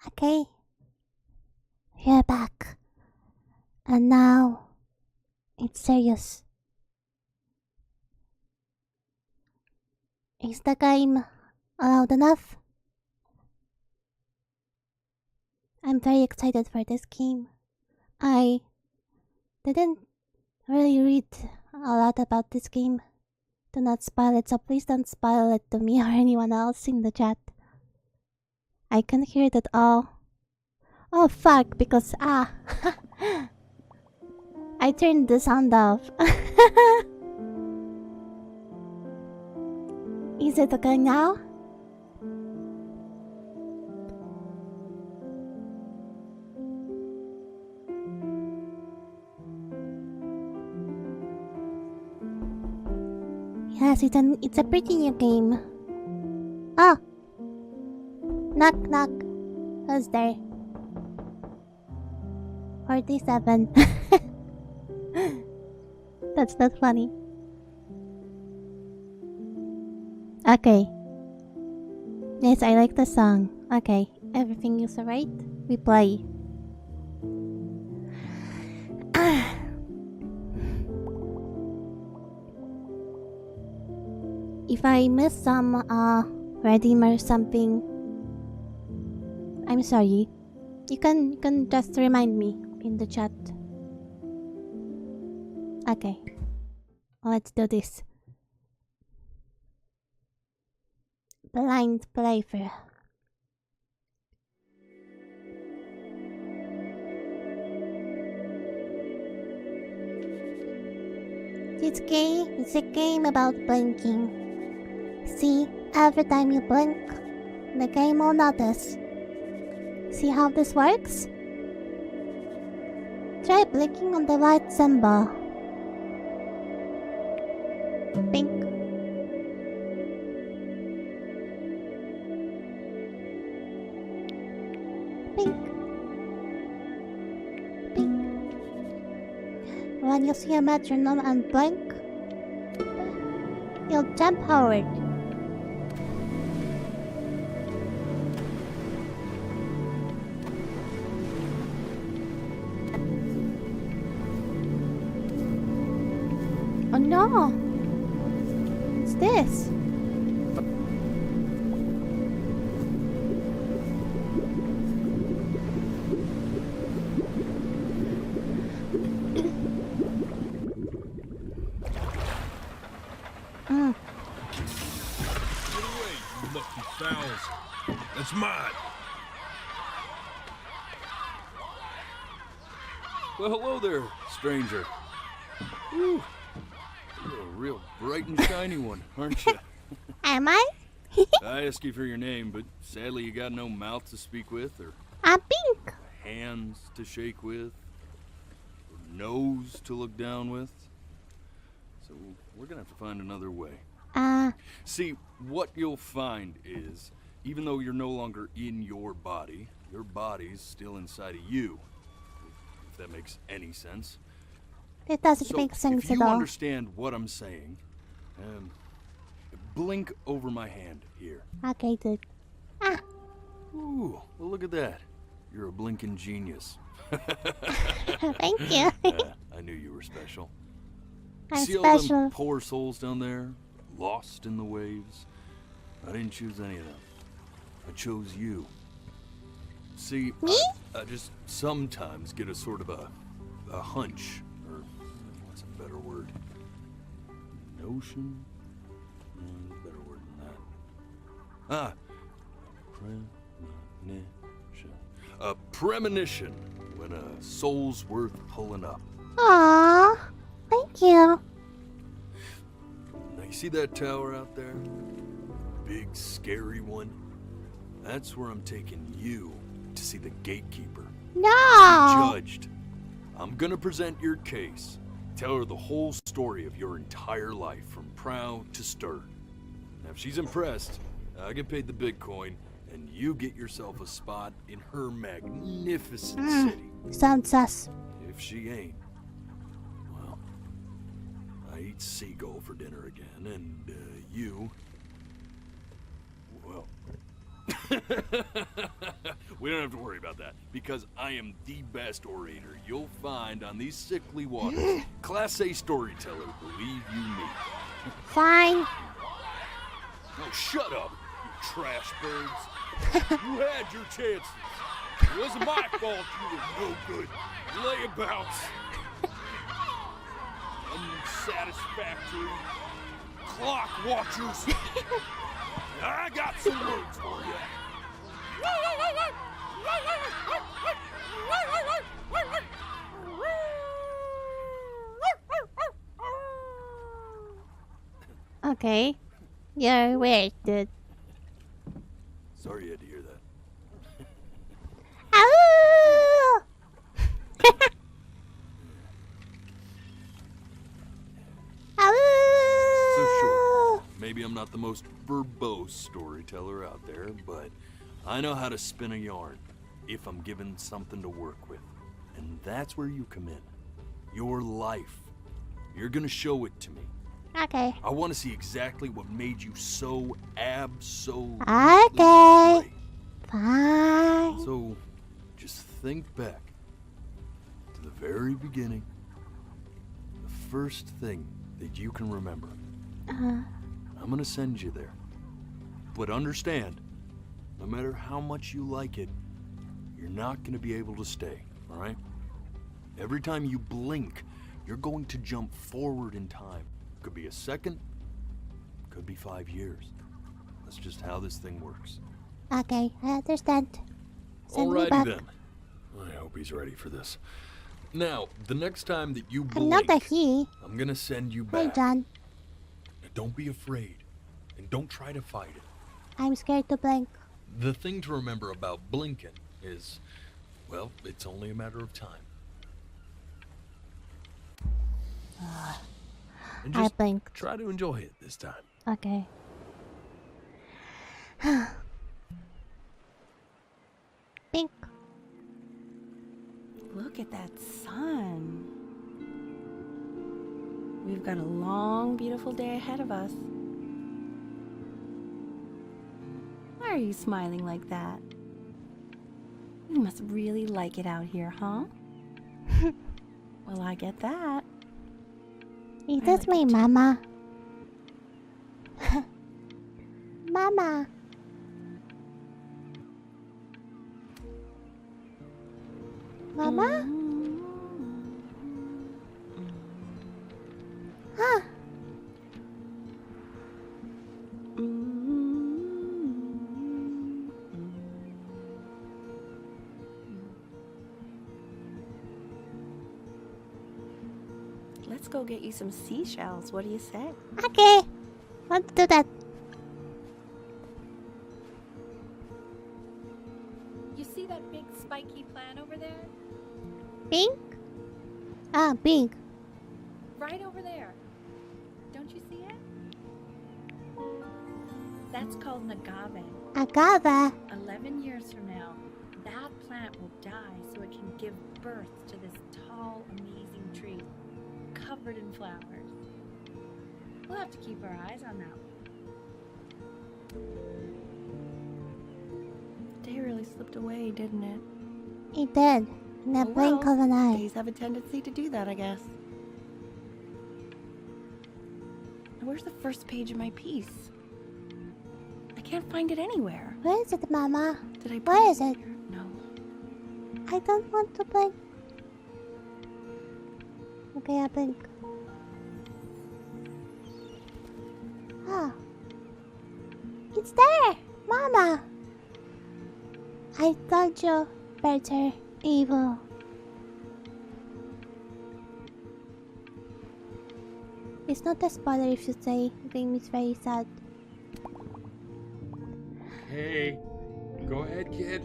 Okay, we're back. And now, it's serious. Is the game loud enough? I'm very excited for this game. I didn't really read a lot about this game. Do not spoil it, so please don't spoil it to me or anyone else in the chat. I can hear that all. Oh fuck, because I turned the sound off. Is it okay now? Yes, it's a pretty new game. Oh! Knock knock. Who's there? 47. That's not funny. Okay. Yes, I like the song. Okay, everything is alright. We play. If I miss some redeem or something, I'm sorry. You can just remind me in the chat. Okay. Let's do this. Blind playthrough. It's a game about blinking. See, every time you blink, the game will notice. See how this works? Try blinking on the light symbol. Pink. Pink. Pink. When you see a metronome and blink, you'll jump forward. Oh no! What's this? Get away, you lucky fowls. That's mine. Well, hello there, stranger. Whew. You're a real bright and shiny one, aren't you? Am I? I asked you for your name, but sadly you got no mouth to speak with, or I'm pink. hands to shake with, or nose to look down with. So we're gonna have to find another way. See, what you'll find is, even though you're no longer in your body's still inside of you. If that makes any sense. It doesn't So, make sense if at you all. understand what I'm saying, blink over my hand here. Okay, dude. Ah. Ooh, well look at that. You're a blinking genius. Thank you. I knew you were special. I'm See all them special. poor souls down there, lost in the waves? I didn't choose any of them. I chose you. See, Me? I just sometimes get a sort of a hunch, or what's a better word? Notion? Better word than that. Premonition. A premonition when a soul's worth pulling up. Aww. Thank you. Now you see that tower out there? Big scary one? That's where I'm taking you to see the gatekeeper. No. Be judged. I'm gonna present your case. Tell her the whole story of your entire life from proud to stern. Now if she's impressed, I get paid the Bitcoin and you get yourself a spot in her magnificent city. Sounds sus. If she ain't, well, I eat seagull for dinner again, and you, well, We don't have to worry about that, because I am the best orator you'll find on these sickly waters. Class A storyteller, believe you me. Fine. Oh, shut up, you trash birds. You had your chances. It wasn't my fault you were no good layabouts. Unsatisfactory clock watchers. I got some words for you. Okay. You're weird, dude. Sorry you had to hear that. Ow! So sure, Ow! maybe I'm not the most verbose storyteller out there, but I know how to spin a yarn if I'm given something to work with. And that's where you come in. Your life. You're gonna show it to me. Okay. I want to see exactly what made you so absolutely Okay. great. Fine. So, just think back to the very beginning. The first thing that you can remember. I'm gonna send you there. But understand, no matter how much you like it, you're not gonna be able to stay, alright? Every time you blink, you're going to jump forward in time. Could be a second, could be 5 years. That's just how this thing works. Okay, I understand. Send me Alrighty back. then. I hope he's ready for this. Now, the next time that you I'm not a blink, he. I'm gonna send you Hi, back. John. Don't be afraid, and don't try to fight it. I'm scared to blink. The thing to remember about blinking is, well, it's only a matter of time. And I just blinked. try to enjoy it this time. Okay. Pink. Look at that sun. We've got a long, beautiful day ahead of us. Why are you smiling like that? You must really like it out here, huh? Well, I get that. Is I this like my it too. mama? Mama. Mama? Huh? Let's go get you some seashells. What do you say? Okay. Let's do that. You see that big spiky plant over there? Pink? Ah, pink. Right over there. Don't you see it? That's called an agave. Agave. 11 years from now, that plant will die so it can give birth to this tall, amazing tree covered in flowers. We'll have to keep our eyes on that one. Day really slipped away, didn't it? It did. In a Oh, blink well, of an eye. Days have a tendency to do that, I guess. Now, where's the first page of my piece? I can't find it anywhere. Where is it, Mama? Did I put Where is it? here? No. I don't want to blink. Okay, I blink. Oh. It's there! Mama! I told you, birds are evil. It's not a spoiler if you say the game is very sad. Hey, go ahead, kid.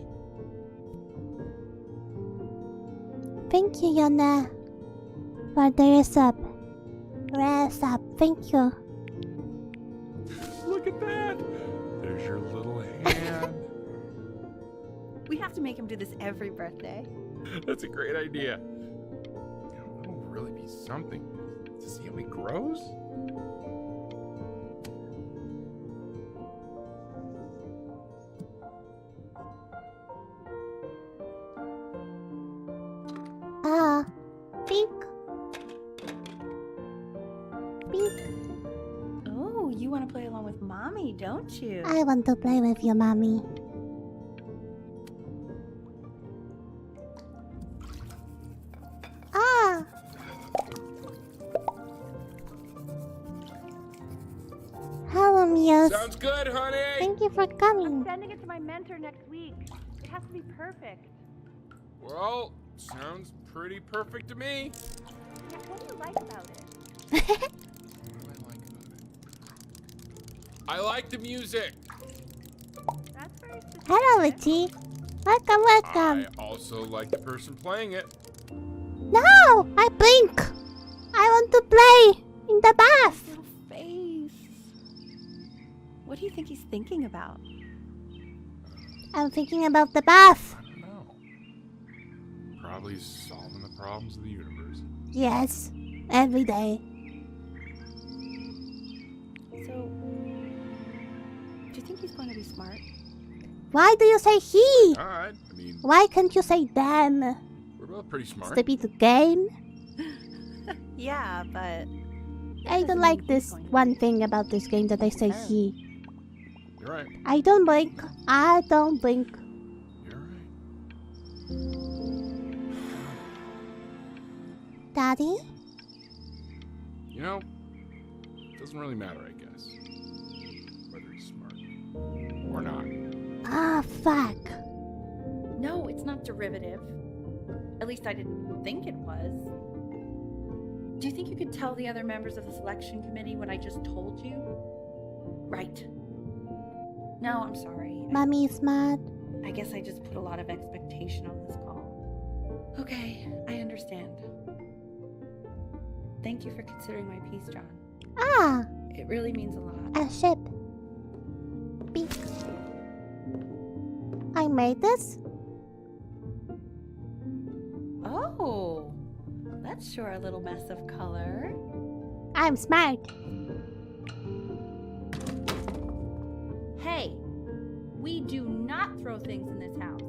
Thank you, Yona, for the resub. Resub, thank you. Look at that. There's your little hand. We have to make him do this every birthday. That's a great idea. It'll really be something to see how he grows. mommy, don't you? I want to play with you, mommy. Ah! Hello, Muse. Sounds good, honey. Thank you for coming. Sending it to my mentor next week. It has to be perfect. Well, sounds pretty perfect to me. Yeah, what do you like about it? What do I like about it? I like the music. That's very specific. Hello, Richie. Welcome, welcome. I also like the person playing it. No! I blink! I want to play in the bath! Little face. What do you think he's thinking about? I'm thinking about the bath. I don't know. Probably solving the problems of the universe. Yes, every day. So, do you think he's going to be smart? Why do you say he? Alright, I mean, Why can't you say them? we're both pretty smart. Stupid game. Yeah, but I don't like this one thing about this game that I say he. You're right. I don't blink. I don't blink. You're right. Daddy? You know, it doesn't really matter, I guess. Whether he's smart or not. Ah, fuck. No, it's not derivative. At least I didn't think it was. Do you think you could tell the other members of the selection committee what I just told you? Right. No, I'm sorry. Mommy is mad. I guess I just put a lot of expectation on this call. Okay, I understand. Thank you for considering my piece, John. Ah, It really means a lot. a ship. Beak. I made this? Oh, that's sure a little mess of color. I'm smart. Hey, we do not throw things in this house.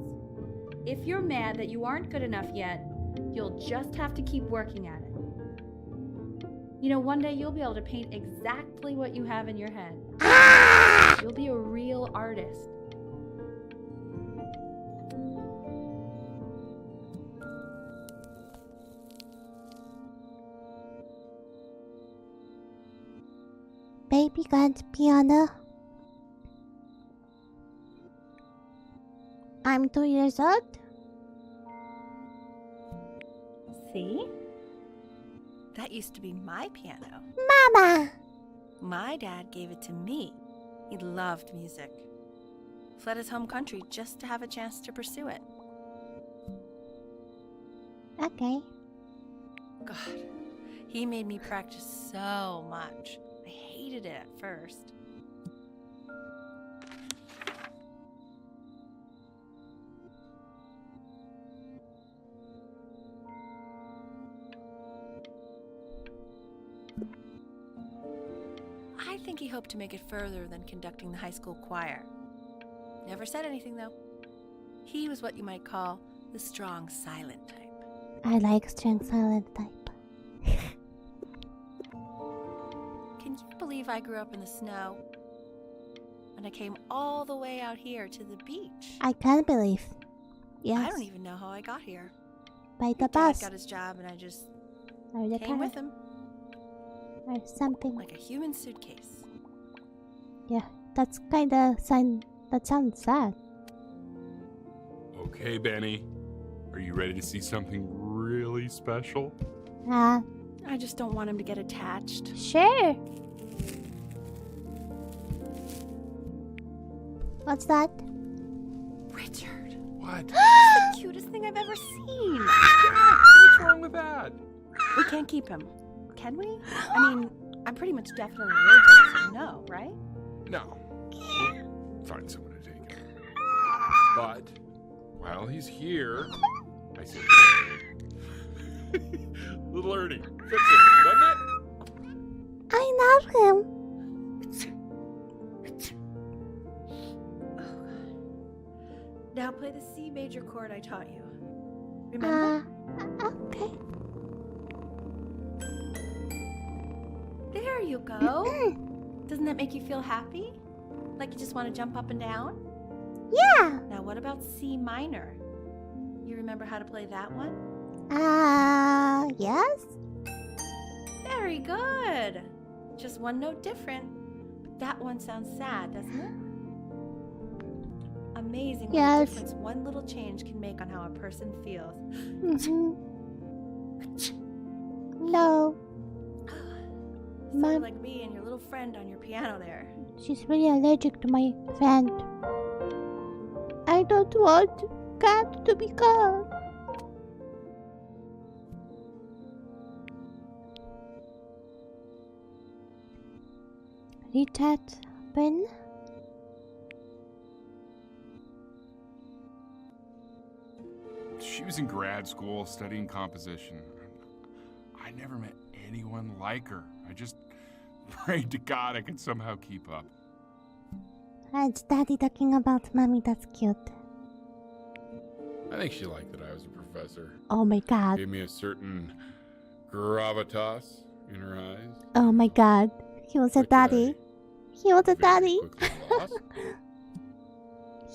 If you're mad that you aren't good enough yet, you'll just have to keep working at it. You know, one day you'll be able to paint exactly what you have in your head. You'll be a real artist. Baby grand piano. I'm 2 years old. see? That used to be my piano. Mama! My dad gave it to me. He loved music. Fled his home country just to have a chance to pursue it. Okay. God, he made me practice so much. I hated it at first. I think he hoped to make it further than conducting the high school choir. Never said anything, though. He was what you might call the strong, silent type. I like strong silent type. Can you believe I grew up in the snow? And I came all the way out here to the beach. I can't believe. Yes. I don't even know how I got here. By the Dad bus got his job and I just or the came car with him or something. like a human suitcase. Yeah, that's kinda that sounds sad. Okay, Benny. Are you ready to see something really special? I just don't want him to get attached. Sure. What's that? Richard, What? the cutest thing I've ever seen. What's wrong with that? We can't keep him, can we? I mean, I'm pretty much definitely allergic, so no, right? No. We'll find someone to take him. But while he's here, I say, little Ernie, fix it, doesn't it? I love him. Now play the C major chord I taught you. Remember? Okay. There you go. Doesn't that make you feel happy? Like you just want to jump up and down? Yeah. Now what about C minor? You remember how to play that one? Yes? Very good. Just one note different. But that one sounds sad, doesn't it? Amazing what a Yes. difference one little change can make on how a person feels. No. Sort Mom. of like me and your little friend on your piano there. She's really allergic to my friend. I don't want cat to be gone. Read that, Ben. She was in grad school studying composition. I never met anyone like her. I just prayed to God I could somehow keep up. It's Daddy talking about Mommy. That's cute. I think she liked that I was a professor. Oh my god. Gave me a certain gravitas in her eyes. Oh my god. He was a which daddy. He was a very daddy. quickly lost.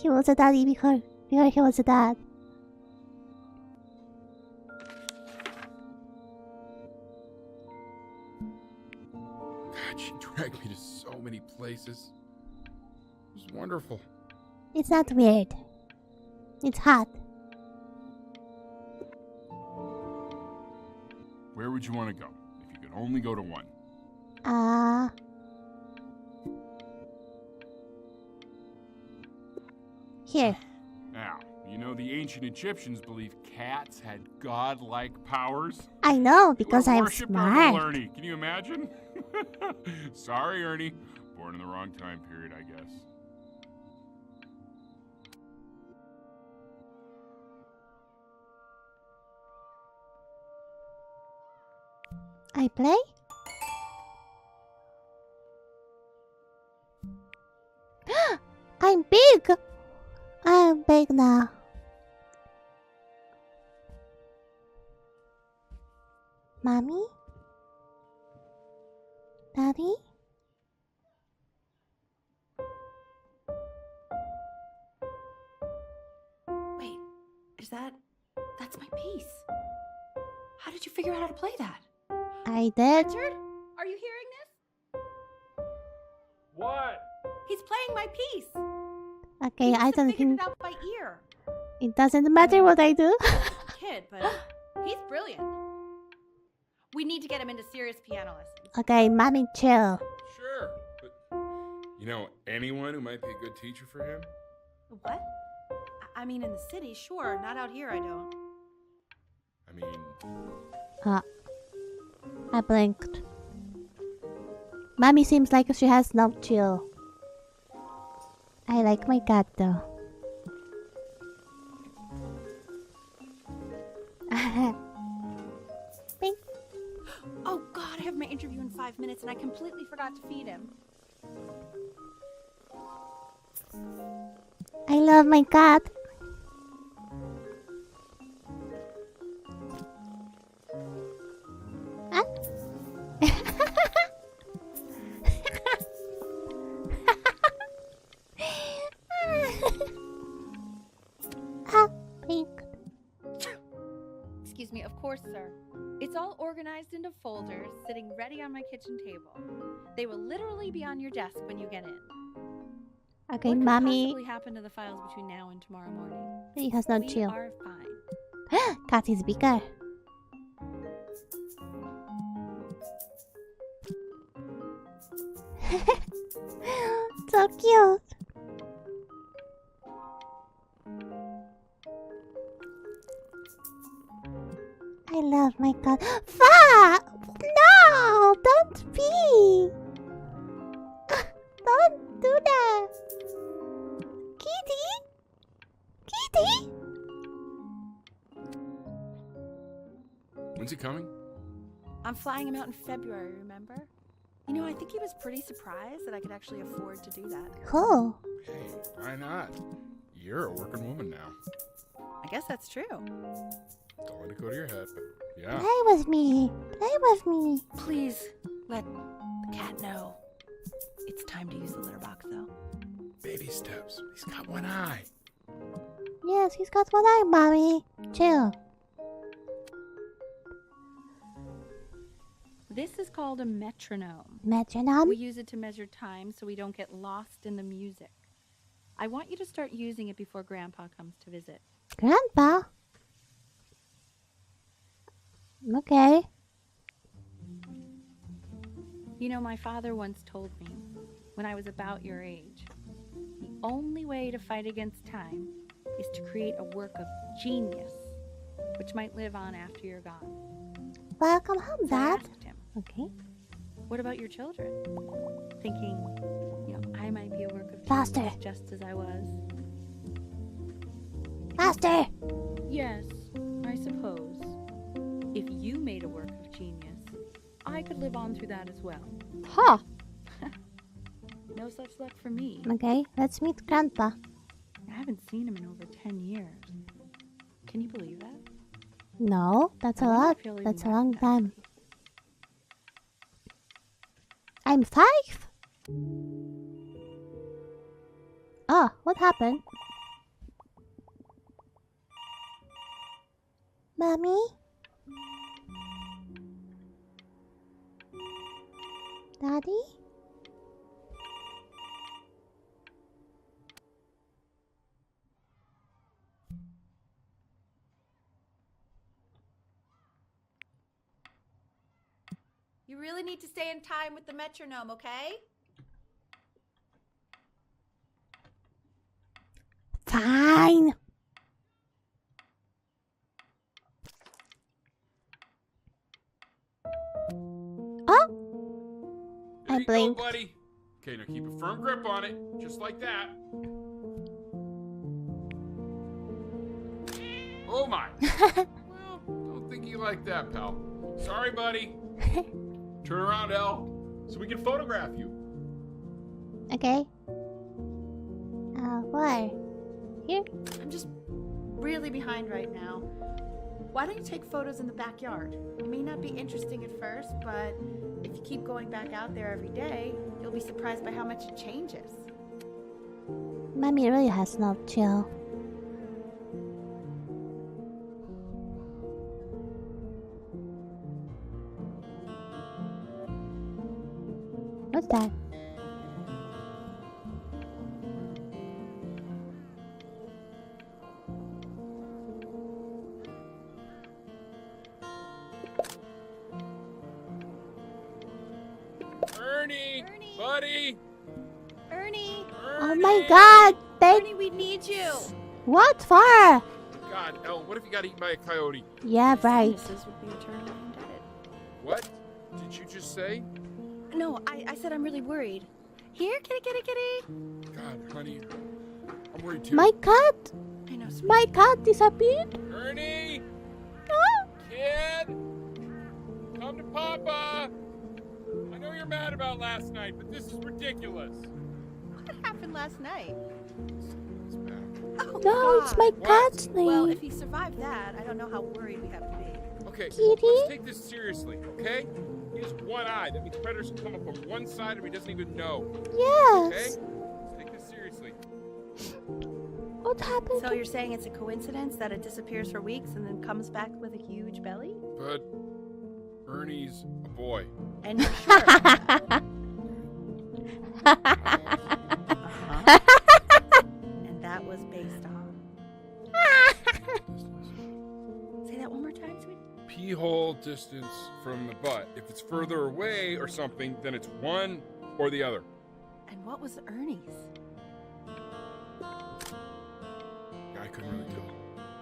He was a daddy before he was a dad. God, she dragged me to so many places. It was wonderful. It's not weird. It's hot. Where would you want to go if you could only go to one? Here. Now, you know the ancient Egyptians believed cats had godlike powers. I know They because were I'm worshipped our little smart. Ernie. Can you imagine? Sorry, Ernie. Born in the wrong time period, I guess. I play? I'm big! I'm big now. Mommy? Daddy? Wait, that's my piece. How did you figure out how to play that? I did. Richard, are you hearing this? What? He's playing my piece. Okay, He must I have don't figured think it out by ear. it doesn't matter what I do. Kid, but he's brilliant. We need to get him into serious piano lessons. Okay, mommy, chill. Sure. But you know anyone who might be a good teacher for him? What? I mean, in the city, sure. Not out here, I don't. I mean, I blinked. Mommy seems like she has no chill. I like my cat though. Pink. Oh, God, I have my interview in 5 minutes and I completely forgot to feed him. I love my cat. Huh? Ah, Pink. Excuse me, of course, sir. It's all organized into folders, sitting ready on my kitchen table. They will literally be on your desk when you get in. Okay, What could mommy. possibly happen to the files between now and tomorrow morning? He has no We chill. are fine. Cat is bigger. So cute. I love my cat. Fuck! No! Don't pee! Don't do that! Kitty? Kitty? when's he coming? I'm flying him out in February, remember? You know, I think he was pretty surprised that I could actually afford to do that. Cool. Hey, why not? You're a working woman now. I guess that's true. Don't let it go to your head, but yeah. Play with me. Play with me. Please let the cat know. It's time to use the litter box, though. baby steps. He's got one eye. Yes, he's got one eye, Mommy. Chill. This is called a metronome. Metronome? We use it to measure time so we don't get lost in the music. I want you to start using it before Grandpa comes to visit. Grandpa? Okay. You know, my father once told me, when I was about your age, the only way to fight against time is to create a work of genius, which might live on after you're gone. Welcome home, So I Dad. asked him, Okay. what about your children? Thinking, you know, I might be a work of Faster. genius just as I was. Faster! Yes, I suppose. If you made a work of genius, I could live on through that as well. Huh. No such luck for me. Okay, let's meet Grandpa. I haven't seen him in over 10 years. Can you believe that? No, that's a I wonder lot. if he'll even That's a long recognize time. me. I'm 5? Oh, what happened? Mommy? Daddy? You really need to stay in time with the metronome, okay? Fine. Oh! There I you blinked. go, buddy. Okay, now keep a firm grip on it, just like that. Oh my. Well, don't think you like that, pal. Sorry, buddy. Turn around, Elle, so we can photograph you. Okay. Where? Here? I'm just really behind right now. Why don't you take photos in the backyard? It may not be interesting at first, but if you keep going back out there every day, you'll be surprised by how much it changes. Mommy really has no chill. What's that? Ernie, buddy. Ernie! Oh my god! Ernie, we need you! What for? God, Elle, what if you got eaten by a coyote? Yeah, right. Sinuses would be eternally indebted. What did you just say? No, I said I'm really worried. Here, kitty, kitty, kitty! God, honey, I'm worried too. My cat! I know, sweetie. My cat disappeared? Ernie, Ah! kid, come to Papa. I know you're mad about last night, but this is ridiculous. What happened last night? It's back. Oh, No, it's my What? cat's name. Well, if he survived that, I don't know how worried we have to be. Okay, Kitty? let's take this seriously, okay? He has one eye. That means predators can come up on one side of him he doesn't even know. Okay? Yes. Let's take this seriously. What happened? So you're saying it's a coincidence that it disappears for weeks and then comes back with a huge belly? But Ernie's a boy. And you're sure? And that was based on. Say that one more time, sweetie. Pee-hole distance from the butt. If it's further away or something, then it's one or the other. And what was Ernie's? I couldn't really tell.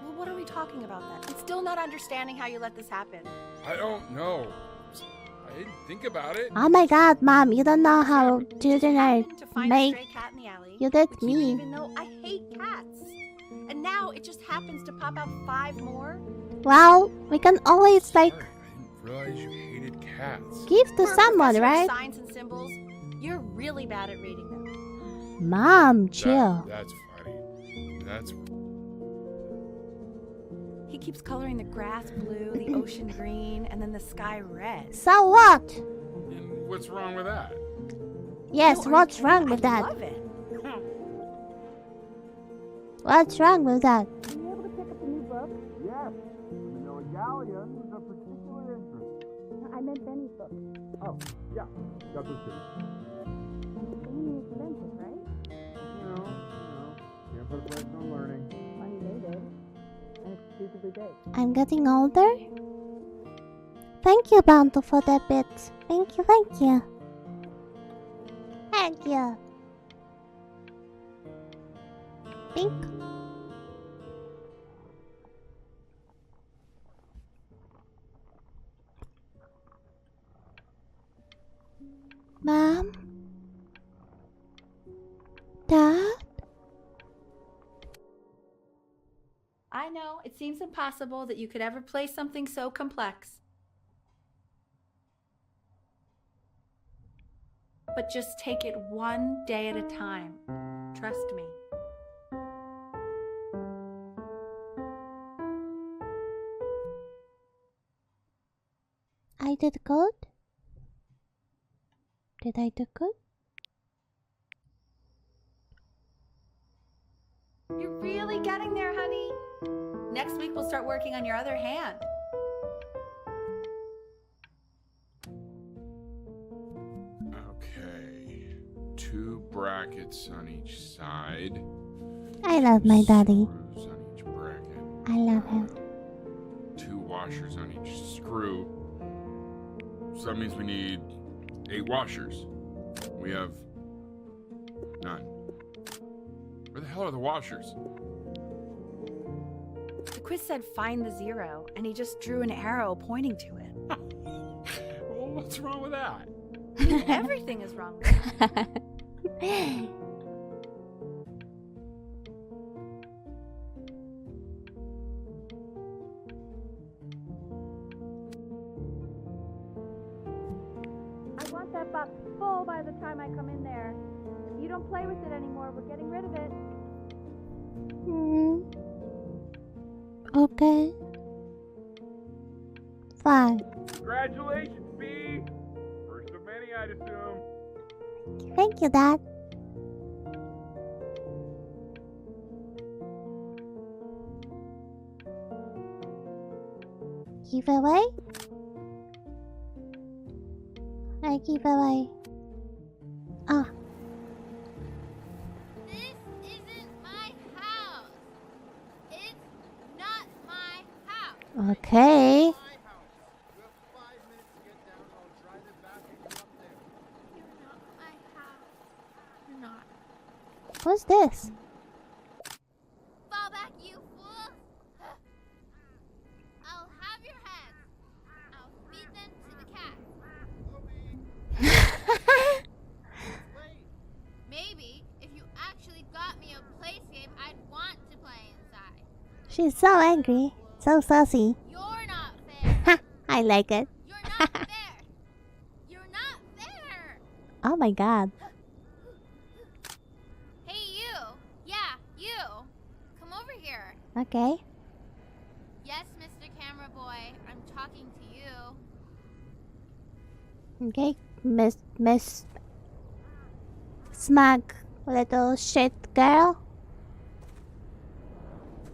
Well, what are we talking about then? I'm still not understanding how you let this happen. I don't know. I didn't think about it. Oh my god, Mom, you don't know how children are Happened to find a made. stray cat in the alley. You did which me. Even though I hate cats. And now it just happens to pop out 5 more. Well, we can always, like, Sorry, I didn't realize you hated cats. give to For a someone, professor of right? Signs and symbols, you're really bad at reading them. Mom, chill. That's funny. That's He keeps coloring the grass blue, the ocean green, and then the sky red. So what? and what's wrong with that? Yes, No, are you what's kidding? wrong with I that? love it. What's wrong with that? Were you able to pick up the new book? Yes, the Manila Galleon was of particular interest. I meant Benny's book. Oh, yeah, got those too. Extremely expensive, right? Can't put a price on learning. Money they did. And it's stupidly big. I'm getting older? Thank you, Bantu, for that bit. Thank you, thank you. Thank you. Pink. Mom? Dad? I know, it seems impossible that you could ever play something so complex. But just take it one day at a time. Trust me. I did good? Did I do good? You're really getting there, honey. Next week we'll start working on your other hand. Okay, 2 brackets on each side. I love my daddy. Screws on each bracket. I love him. 2 washers on each screw. So that means we need 8 washers. We have 9. Where the hell are the washers? The quiz said find the 0, and he just drew an arrow pointing to it. Well, what's wrong with that? Everything is wrong with it. I want that box full by the time I come in there. If you don't play with it anymore, we're getting rid of it. Okay. Fine. Congratulations, B! First of many, I'd assume. Thank you, Dad. Give away? I give away. Ah. This isn't my house. It's not my house. Okay. You're not my house. You're not. What's this? Fall back, you fool. I'll have your hands. I'll feed them to the cat. Maybe if you actually got me a playscape, I'd want to play inside. She's so angry. So saucy. You're not fair. Ha! I like it. You're not fair. You're not fair. Oh my god. Hey, you. Yeah, you. Come over here. Okay. Yes, Mr. Camera Boy. I'm talking to you. Okay. Miss Smug little shit girl.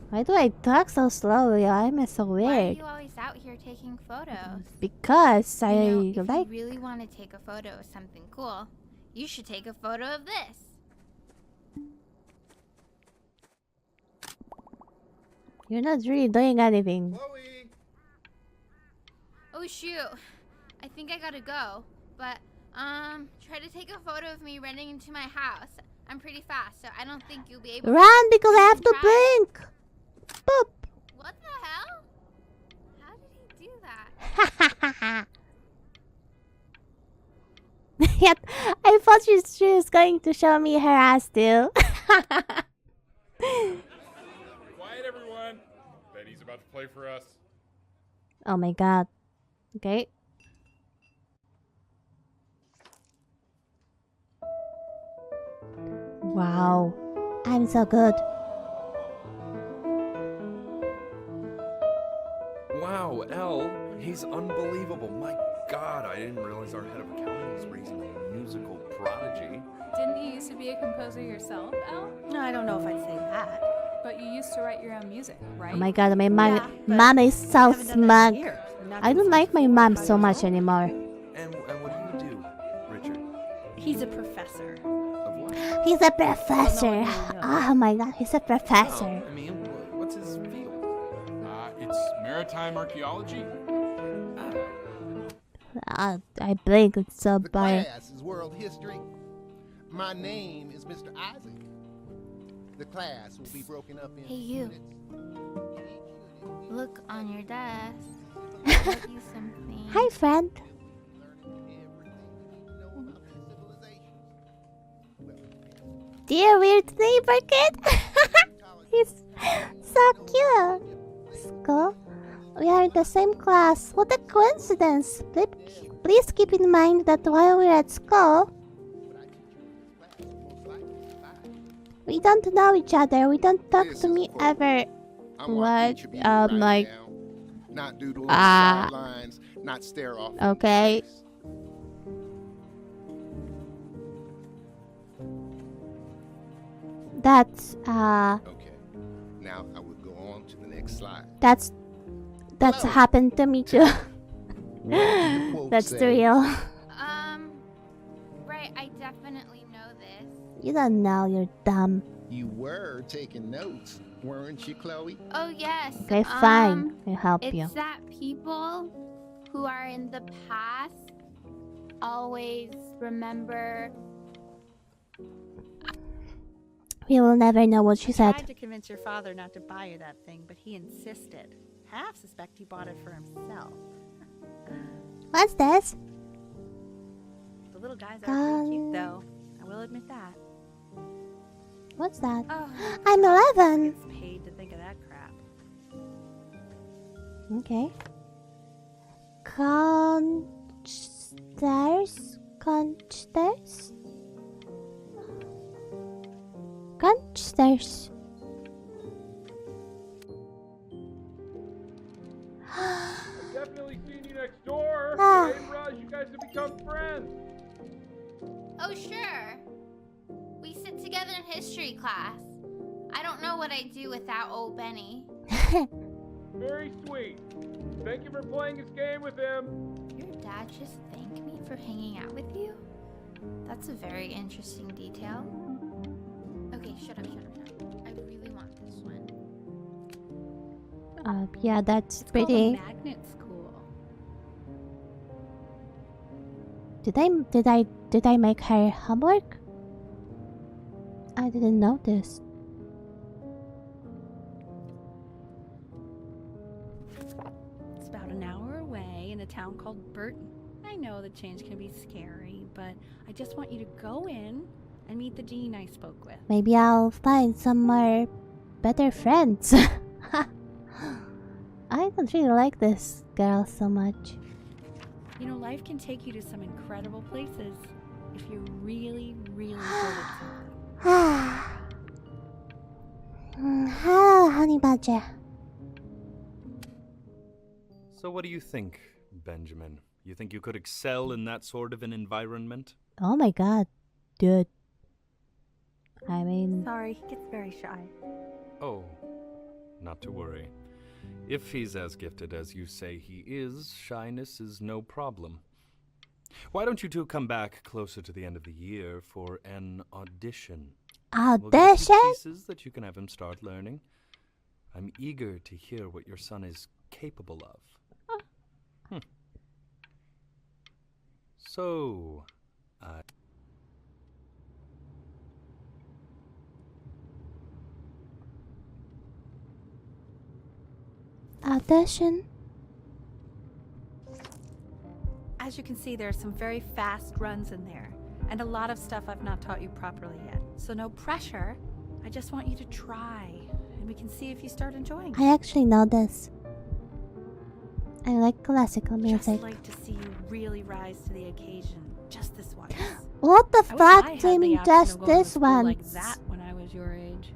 Why do I talk so slowly? I'm so Why are weird. you always out here taking photos? Because I You know, if like. you really want to take a photo of something cool, you should take a photo of this. You're not really doing anything. Oh shoot, I think I gotta go. But try to take a photo of me running into my house. I'm pretty fast, so I don't think you'll be able. Run because I have to Try. blink. Boop. What the hell? How did he do that? Yep. I thought she was going to show me her ass too. Quiet, everyone. Benny's about to play for us. Oh my god. Okay. Wow. I'm so good. Wow, Elle, he's unbelievable. My God, I didn't realize our head of accounting was raising a musical prodigy. Didn't you used to be a composer yourself, Elle? No, I don't know if I'd say that. used to write your own music, right? Oh my god, my Yeah, but mom is so haven't done that in smug. years, and now I since don't like my you're mom 4 or 5 so years much old. anymore. And what do you do, Richard? He's a professor. Of what? He's a professor. really knows. Oh my god, he's a professor. I mean, what's his field? It's maritime archaeology. I blink, it's so The boring. class is world history. My name is Mr. Isaac. The class will be broken up in Hey, you. units. Look on your desk. I wrote you something. Hi, friend. Dear weird neighbor kid. He's so cute. School. We are in the same class. What a coincidence. Please keep in mind that while we're at school, we don't know each other. We don't talk This to is me for- ever. I want What? each of you to write Like, down, not doodle on ah. the sidelines, not stare off. Okay. into space. That's Okay. Now I will go on to the next slide. that's Hello. happened to me too. What did the quote That's say? real. Right, I definitely know this. You don't know, you're dumb. You were taking notes, weren't you, Chloe? Oh, yes. Okay, fine. I'll help It's you. that people who are in the past always remember. We will never know what she I said. tried to convince your father not to buy you that thing, but he insisted. Half suspect he bought it for himself. What's this? The little guys are pretty cute, though. I will admit that. What's that? Oh, I'm 11. gets paid to think of that crap. Okay. Constairs? Constairs? Constairs. I've definitely seen you next door. Ah. I didn't realize you guys have become friends. Oh, sure. We sit together in history class. I don't know what I'd do without old Benny. Very sweet. Thank you for playing this game with him. Your dad just thanked me for hanging out with you? That's a very interesting detail. Okay, shut up. I really want this one. Yeah, that's It's called a pretty. magnet school. Did I make her homework? I didn't notice. It's about an hour away in a town called Burton. I know the change can be scary, but I just want you to go in and meet the dean I spoke with. Maybe I'll find some more better friends. I don't really like this girl so much. You know, life can take you to some incredible places if you're really, really good at something. Hello, honey badger. So what do you think, Benjamin? You think you could excel in that sort of an environment? Oh my god, dude. I mean, Sorry, he gets very shy. Oh, not to worry. If he's as gifted as you say he is, shyness is no problem. Why don't you two come back closer to the end of the year for an audition? We'll give you some audition? pieces that you can have him start learning. I'm eager to hear what your son is capable of. So, Audition? As you can see, there are some very fast runs in there, and a lot of stuff I've not taught you properly yet. So no pressure. I just want you to try, and we can see if you start enjoying it. I actually know this. I like classical music. Just like to see you really rise to the occasion, just this once. What the I wish I fuck had do you the mean option of just going to this school one? like that when I was your age.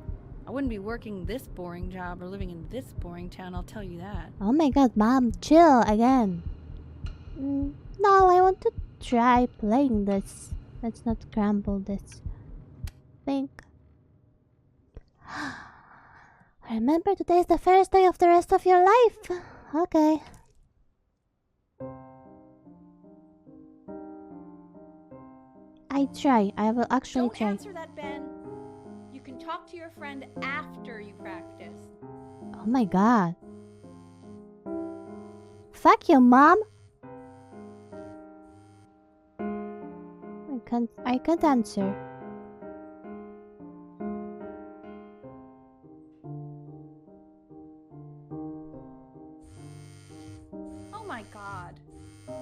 I wouldn't be working this boring job or living in this boring town, I'll tell you that. Oh my god, mom, chill again. No, I want to try playing this. Let's not scramble this. Think. Remember, today is the first day of the rest of your life. Okay. I try. I will actually Don't try. answer that, Ben. You can talk to your friend after you practice. Oh my god. Fuck you, Mom. I can't answer. Oh my god.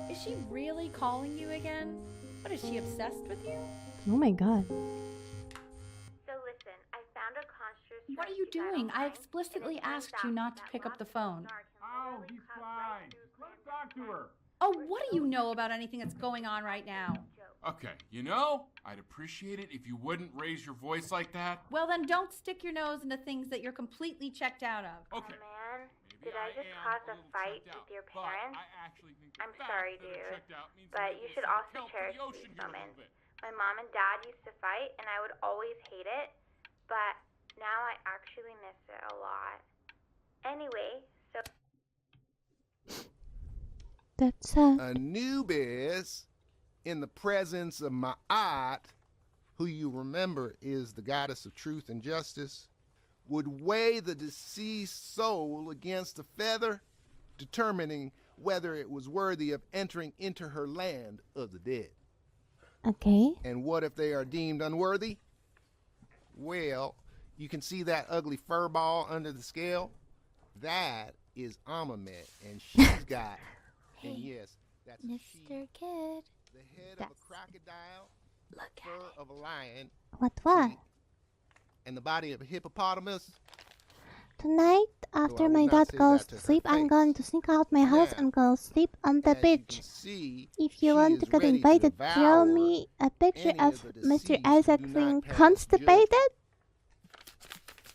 Is she really calling you again? What, is she obsessed with you? Oh my god. So listen, I found a construct. What are you doing? I explicitly asked you not to pick up the phone. Oh, he's fine. Let's talk to her. Oh, what do you know about anything that's going on right now? Okay, you know, I'd appreciate it if you wouldn't raise your voice like that. Well, then don't stick your nose into things that you're completely checked out of. Okay. Oh man, Maybe did I just am cause a little fight checked out, with your but parents? I actually think the I'm fact sorry, that I'm dude, checked out means but that you we'll should sort of also count for cherish the ocean these here a moments. little bit. My mom and dad used to fight, and I would always hate it, but now I actually miss it a lot. Anyway, so That's Anubis, in the presence of Ma'at, who you remember is the goddess of truth and justice, would weigh the deceased soul against a feather, determining whether it was worthy of entering into her land of the dead. okay. And what if they are deemed unworthy? Well, you can see that ugly fur ball under the scale? That is Amamet, and she's got, and yes, that's a she, Mr. Kid. the head of Yes. a crocodile, Look at fur it. of a lion, What? and the body of a hippopotamus. Tonight, I after would my not dad say goes that to to her sleep, I'm face. going to sneak out my house Now, and go sleep on the As you beach. can see, If you she want is to get ready to invited, draw devour me a picture any of of the Mr. deceased who Isaac do not being pass constipated.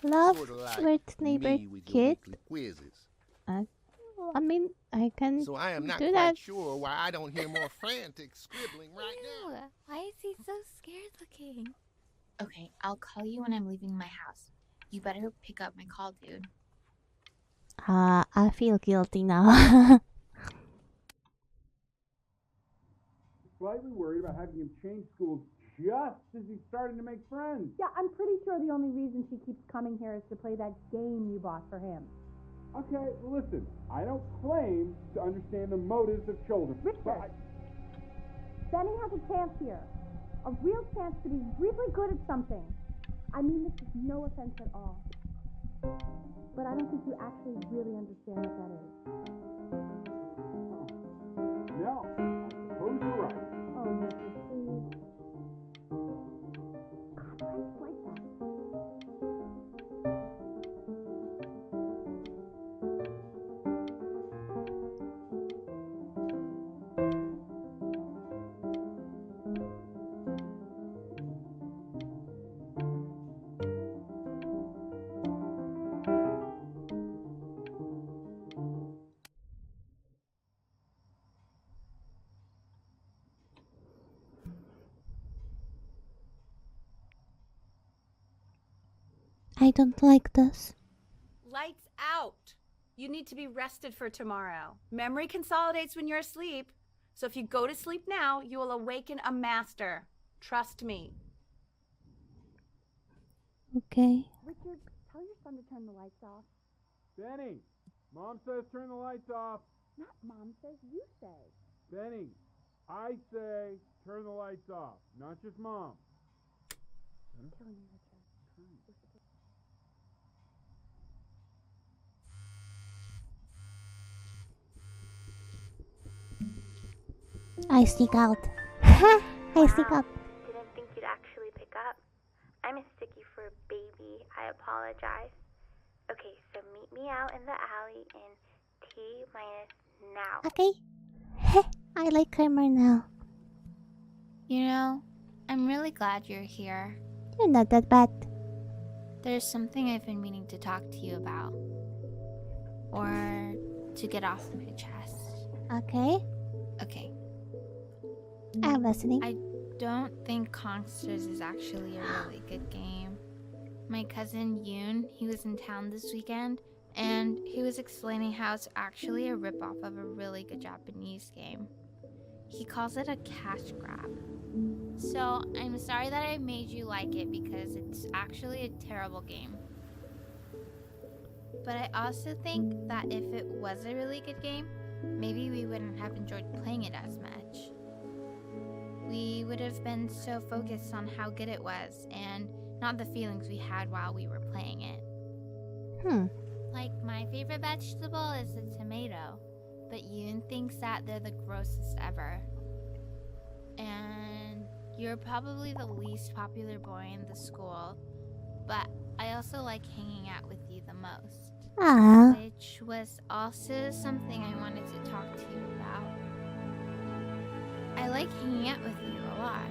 Love, sorta like sweet neighbor me with your kid. weekly quizzes. I mean, I can So I am not do quite that. sure why I don't hear more frantic scribbling right now. Ew, why is he so scared looking? Okay, I'll call you when I'm leaving my house. You better pick up my call, dude. I feel guilty now. Slightly worried about having him change schools just as he's starting to make friends. Yeah, I'm pretty sure the only reason she keeps coming here is to play that game you bought for him. Okay, well, listen, I don't claim to understand the motives of children. Richard. Benny has a chance here. A real chance to be really good at something. I mean this is no offense at all. But I don't think you actually really understand what that is. No, I suppose you're right. Oh, Richard, please. God, why are you like that? I don't like this. Lights out. You need to be rested for tomorrow. Memory consolidates when you're asleep. So if you go to sleep now, you will awaken a master. Trust me. Okay. Richard, tell your son to turn the lights off. Benny, Mom says turn the lights off. Not Mom says, you say. Benny, I say turn the lights off, not just Mom. Killing me, Richard. I sneak out. I sneak wow, out. didn't think you'd actually pick up. I'm a sticky for a baby. I apologize. Okay, so meet me out in the alley in T- now. Okay. I like her more now. You know, I'm really glad you're here. You're not that bad. There's something I've been meaning to talk to you about. Or to get off my chest. Okay. Okay. I'm listening. I don't think Consters is actually a really good game. my cousin Yoon, he was in town this weekend, and he was explaining how it's actually a ripoff of a really good Japanese game. He calls it a cash grab. So I'm sorry that I made you like it because it's actually a terrible game. But I also think that if it was a really good game, maybe we wouldn't have enjoyed playing it as much. We would have been so focused on how good it was and not the feelings we had while we were playing it. Like, my favorite vegetable is a tomato, but Yoon thinks that they're the grossest ever. And you're probably the least popular boy in the school, but I also like hanging out with you the most. Ah. Which was also something I wanted to talk to you about. I like hanging out with you a lot,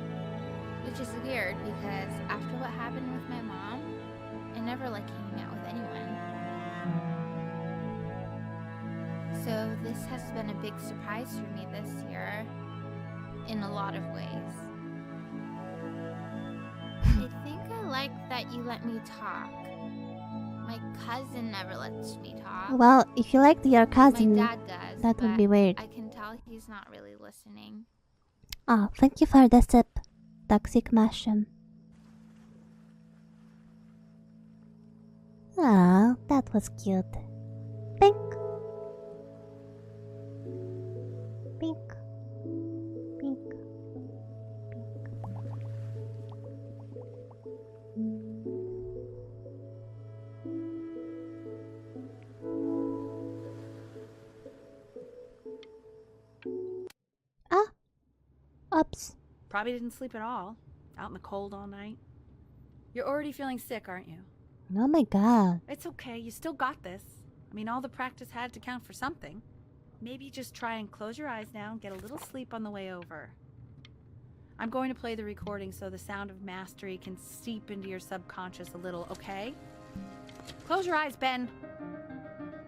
which is weird because after what happened with my mom, I never like hanging out with anyone. So this has been a big surprise for me this year, in a lot of ways. I think I like that you let me talk. My cousin never lets me talk. Well, if you liked your cousin, My dad does, that would but be weird. I can tell he's not really listening. Oh, thank you for the sip, toxic mushroom. Ah, that was cute. Pink. Pink. Pink. Ah. Oops. Probably didn't sleep at all. Out in the cold all night. You're already feeling sick, aren't you? Oh my god. It's okay. You still got this. I mean, all the practice had to count for something. Maybe just try and close your eyes now and get a little sleep on the way over. I'm going to play the recording so the sound of mastery can seep into your subconscious a little, okay? Close your eyes, Ben.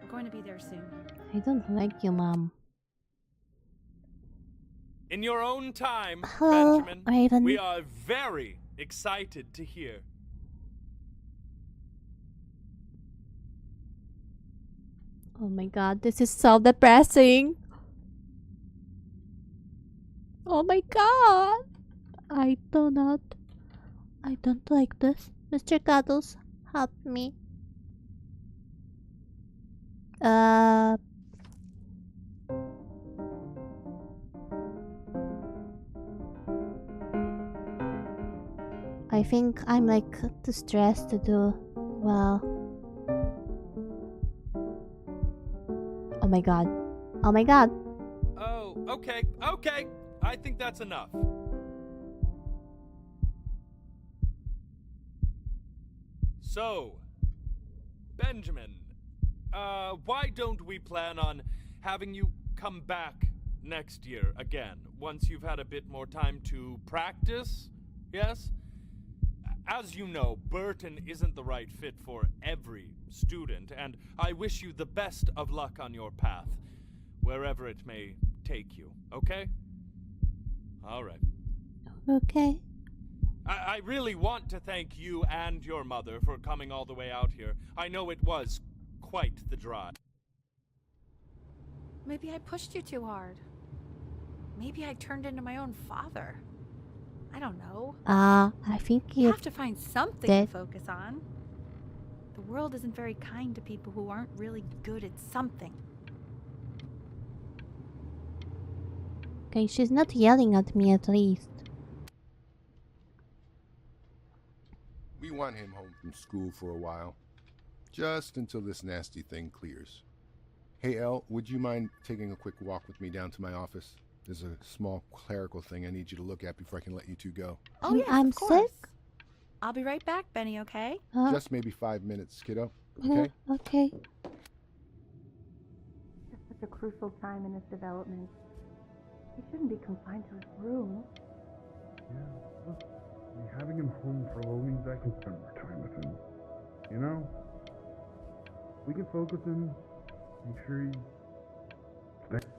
We're going to be there soon. I don't like you, Mom. In your own time, Hello, Benjamin, Raven. we are very excited to hear. Oh my god, this is so depressing. Oh my god. I don't like this. Mr. Cuddles, help me. I think I'm like too stressed to do well. Oh my god. Oh my god. Oh, okay. I think that's enough. So, Benjamin, why don't we plan on having you come back next year again, once you've had a bit more time to practice? Yes? As you know, Burton isn't the right fit for every student, and I wish you the best of luck on your path, wherever it may take you, okay? All right. Okay. I really want to thank you and your mother for coming all the way out here. I know it was quite the drive. Maybe I pushed you too hard. Maybe I turned into my own father. I don't know. I think You you have to find something did. to focus on. The world isn't very kind to people who aren't really good at something. Okay, she's not yelling at me at least. We want him home from school for a while. Just until this nasty thing clears. Hey, Elle, would you mind taking a quick walk with me down to my office? There's a small clerical thing I need you to look at before I can let you two go. Oh, yes, I'm of course. sick. I'll be right back, Benny, okay? Just maybe 5 minutes, kiddo. Okay? Okay. It's such a crucial time in his development. He shouldn't be confined to his room. Yeah, look, having him home for a little means I can spend more time with him. You know? We can focus him, make sure he stays.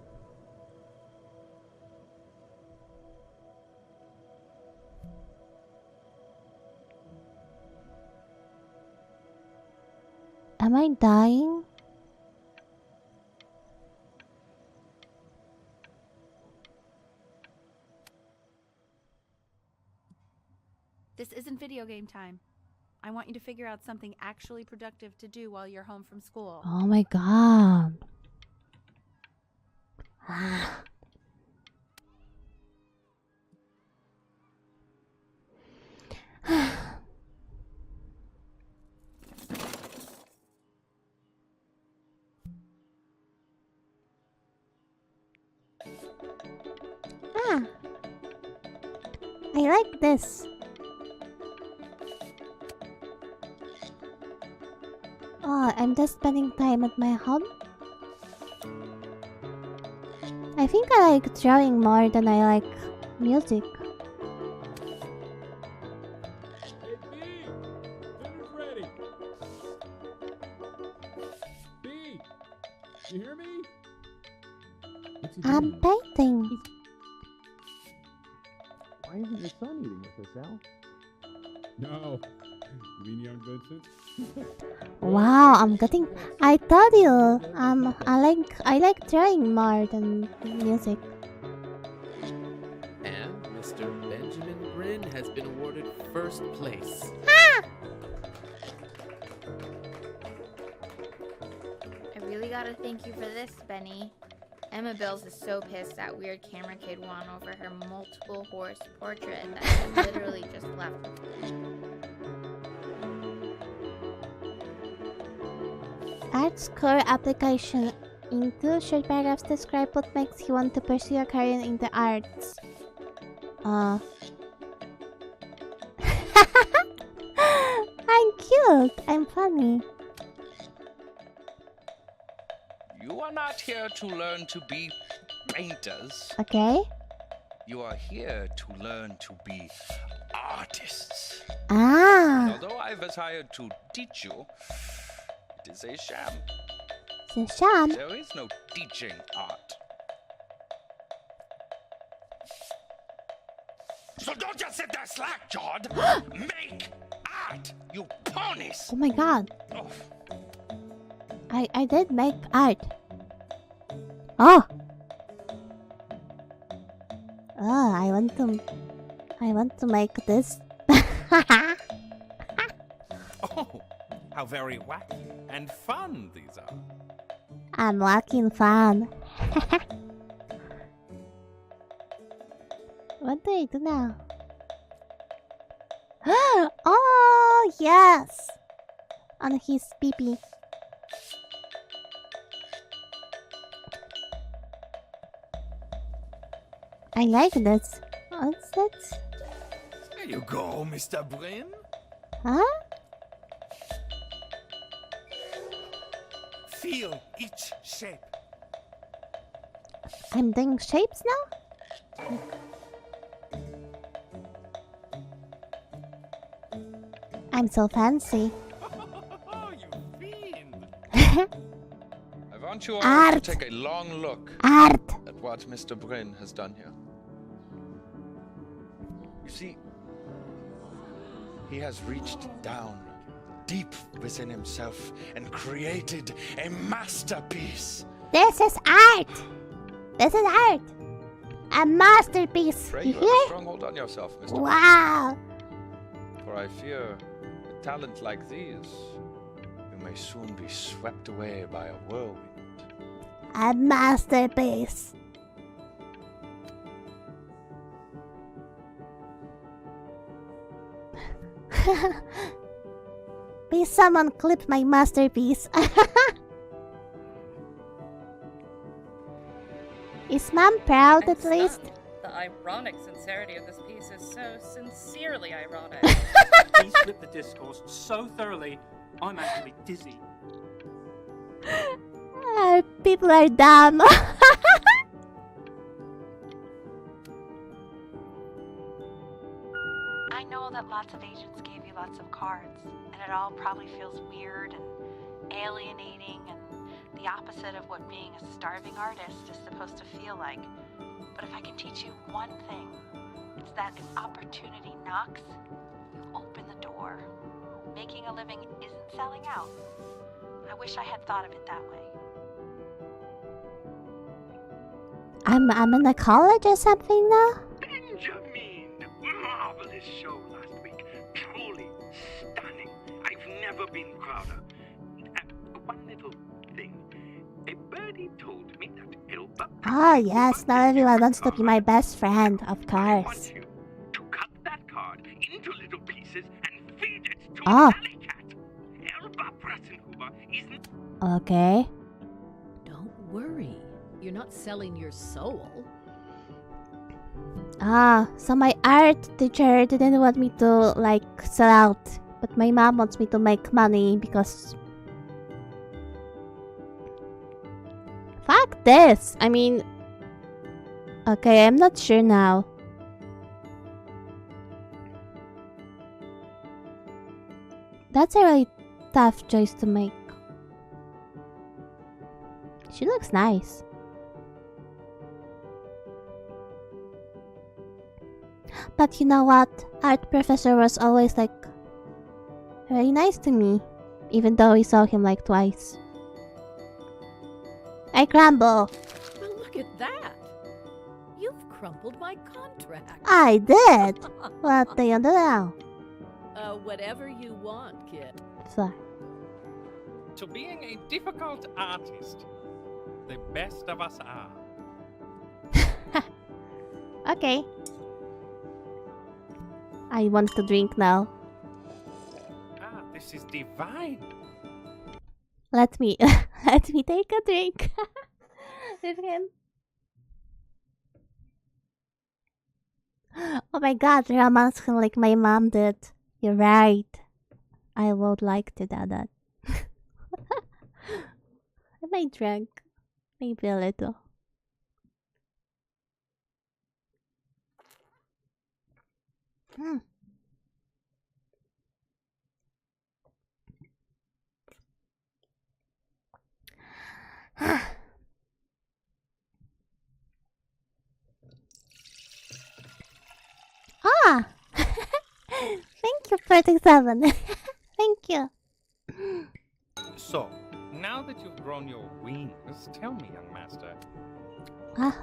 Am I dying? This isn't video game time. I want you to figure out something actually productive to do while you're home from school. Oh my god. Ah. I like this. Oh, I'm just spending time at my home. I think I like drawing more than I like music. Hey, B! Dinner's ready! B! You hear me? What's he I'm doing? painting. Why isn't your son eating with us, Al? No. You mean young Vincent? Wow, I'm getting. I told you, I like drawing more than music. And Mr. Benjamin Grin has been awarded first place. I really gotta thank you for this, Benny. Emma Bills is so pissed that weird camera kid won over her multiple horse portrait that she literally just left. Arts core application. In 2 short paragraphs, describe what makes you want to pursue a career in the arts. I'm cute. I'm funny. You are not here to learn to be painters. Okay. You are here to learn to be artists. Ah. Although I was hired to teach you, it is a sham. It's a sham. There is no teaching art. So don't just sit there slack-jawed. Make art, you ponies. Oh my god. Oh. I did make art. Oh. Oh, I want to make this. Oh, how very wacky and fun these are. I'm walking fun. What do I do now? Oh, yes! On his pee-pee. I like this. What's that? There you go, Mr. Brin. Huh? Feel each shape. I'm doing shapes now? I'm so fancy. Oh, you fiend. I want you all Art. to take a long look Art. at what Mr. Brin has done here. You see, he has reached down deep within himself and created a masterpiece. This is art. This is art. A masterpiece. Pray You you have a hear? strong hold on yourself, Mr. Brin. Wow. For I fear a talent like these, you may soon be swept away by a whirlwind. A masterpiece. Please someone clip my masterpiece. Is Mom proud I'm at least? stunned. The ironic sincerity of this piece is so sincerely ironic. He flipped the discourse so thoroughly, I'm actually dizzy. People are dumb. I know that lots of agents gave you lots of cards, and it all probably feels weird and alienating and the opposite of what being a starving artist is supposed to feel like. But if I can teach you one thing, it's that if opportunity knocks, you open the door. Making a living isn't selling out. I wish I had thought of it that way. I'm in a college or something now? Benjamin! Marvelous show last week. Truly stunning. I've never been prouder. One little thing. A birdie told me that Elba... Oh yes, now everyone wants to be my best friend, of I want course. you to cut that card into little pieces and feed it to Oh. an alley cat. Elba Pressenhuber isn't... Okay. Don't worry. You're not selling your soul. Ah, so my art teacher didn't want me to, like, sell out. But my mom wants me to make money because... Fuck this! I mean... Okay, I'm not sure now. That's a really tough choice to make. She looks nice. But you know what? Art professor was always like very nice to me, even though we saw him like twice. I crumble. Well, look at that. You've crumpled my contract. I did. What do you do now? Whatever you want, kid. Sorry. To being a difficult artist, the best of us are. Okay. I want to drink now. Ah, this is divine. Let me take a drink with him. Oh my god, romance like my mom did. You're right. I would like to do that. Am I drunk? Maybe a little. Hmm. Ah! Thank you, 37. Thank you. So, now that you've grown your wings, tell me, young master.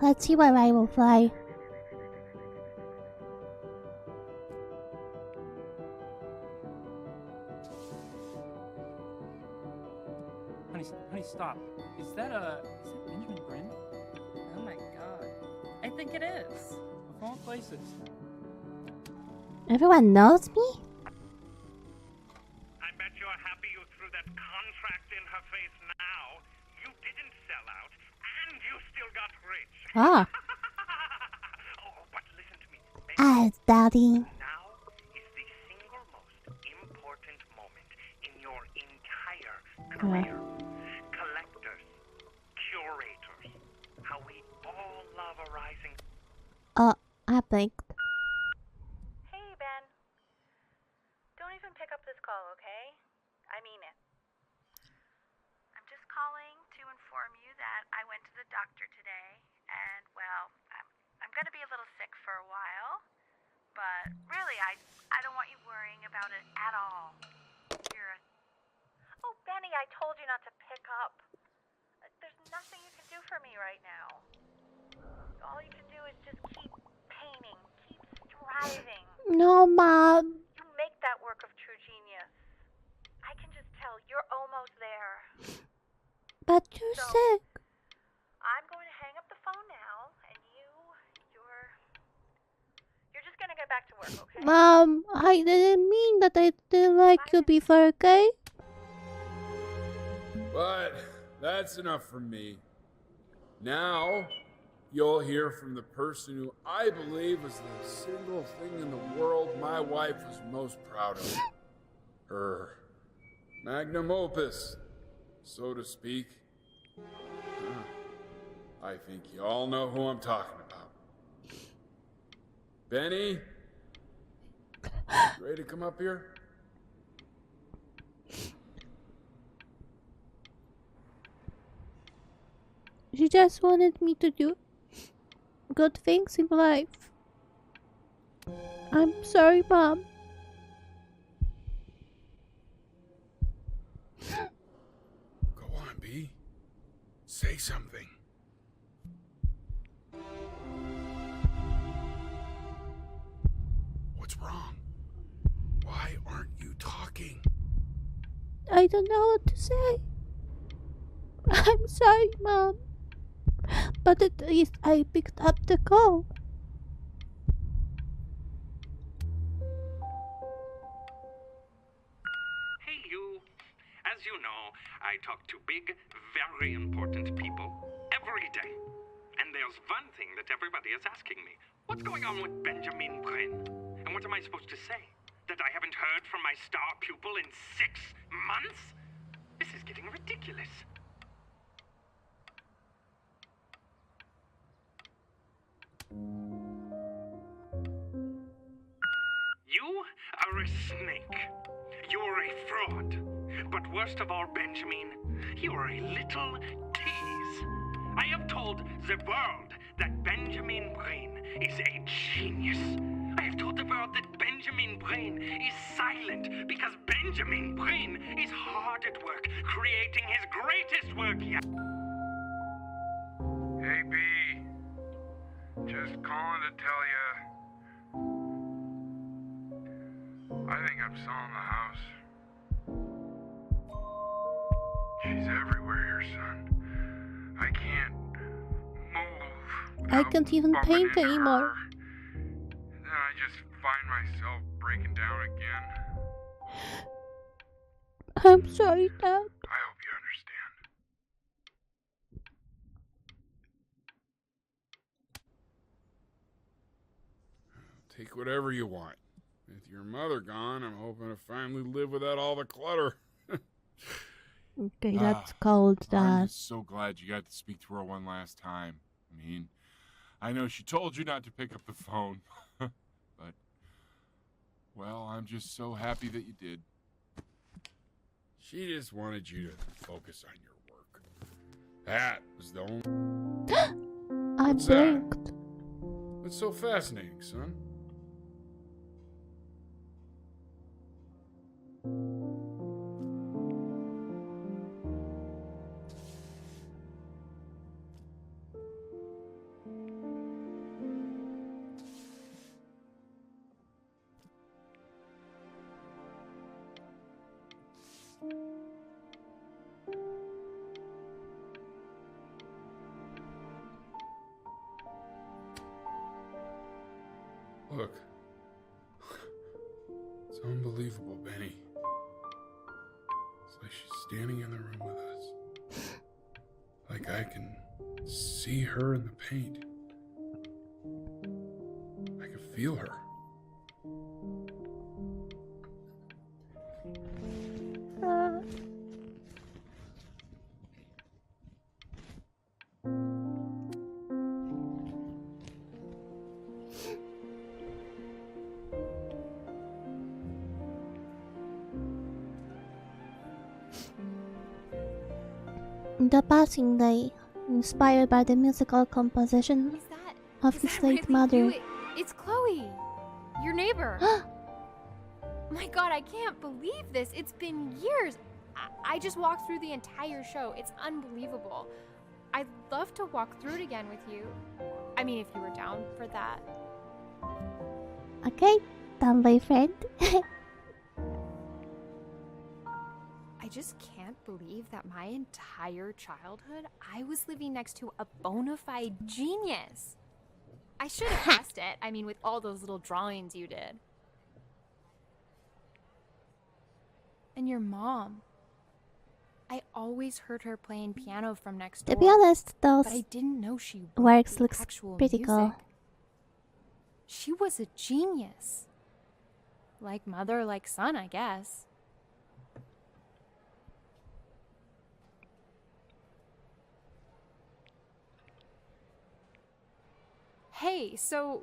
Let's see where I will fly. Honey, stop. Is that Benjamin Brin? Oh my god. I think it is. Of all places. Everyone knows me? I bet you're happy you threw that contract in her face now. You didn't sell out, and you still got rich. Ah. Oh, but listen to me. Daddy. Now is the single most important moment in your entire career. Collectors, curators, how we all love a rising... I blinked. Hey, Ben. Don't even pick up this call, okay? I mean it. I'm just calling to inform you that I went to the doctor today, and, well, I'm going to be a little sick for a while, but really, I don't want you worrying about it at all. Oh, Benny, I told you not to pick up. There's nothing you can do for me right now. All you can do is just keep painting, keep striving. No, Mom. You make that work of true genius. I can just tell you're almost there. But you're sick. I'm going to hang up the phone now, and you're just gonna get back to work, okay? Mom, I didn't mean that I didn't like you before, okay? But that's enough from me. Now, you'll hear from the person who I believe is the single thing in the world my wife was most proud of. Her magnum opus, so to speak. I think you all know who I'm talking about. Benny? Ready to come up here? She just wanted me to do good things in life. I'm sorry, Mom. on, B. Say something. What's wrong? Why aren't you talking? I don't know what to say. I'm sorry, Mom. But at least I picked up the call. Hey, you. As you know, I talk to big, very important people every day. And there's one thing that everybody is asking me. What's going on with Benjamin Brain? And what am I supposed to say? That I haven't heard from my star pupil in 6 months? This is getting ridiculous. You are a snake. You're a fraud. But worst of all, Benjamin, you're a little tease. I have told the world that Benjamin Brain is a genius. I have told the world that Benjamin Brain is silent because Benjamin Brain is hard at work creating his greatest work yet. Hey, B. Just calling to tell ya. I think I'm selling the house. She's everywhere here, son. I can't move. I can't even paint anymore. Then I just find myself breaking down again. I'm sorry, Dad. I hope you understand. Take whatever you want. With your mother gone, I'm hoping to finally live without all the clutter. Okay, that's cold, Dad. I'm just so glad you got to speak to her one last time. I mean, I know she told you not to pick up the phone, but, well, I'm just so happy that you did. She just wanted you to focus on your work. That was the only... I What's that? blinked. That's so fascinating, son. Look. It's unbelievable, Benny. It's like she's standing in the room with us. Like I can see her in the paint. I can feel her. The Passing Day, inspired by the musical composition of his late mother. It's Chloe, your neighbor. My God, I can't believe this. It's been years. I just walked through the entire show. It's unbelievable. I'd love to walk through it again with you. I mean, if you were down for that. Okay, done, boyfriend. I just can't believe that my entire childhood, I was living next to a bona fide genius. I should have guessed it. I mean, with all those little drawings you did. And your mom. I always heard her playing piano from next door. To be honest, those but I didn't know she works wrote looks the actual pretty music. cool. She was a genius. Like mother, like son, I guess. Hey, so,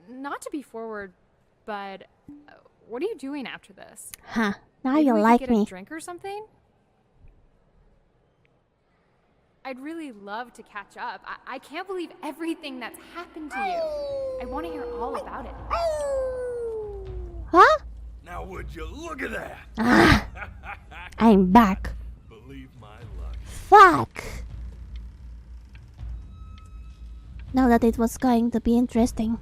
not to be forward, but what are you doing after this? Huh, now Maybe you we like could get me. a drink or something? I'd really love to catch up. I can't believe everything that's happened to you. I want to hear all about it. Huh? Now would you look at that? Ah, I'm back. Believe my luck. fuck? Now that it was going to be interesting.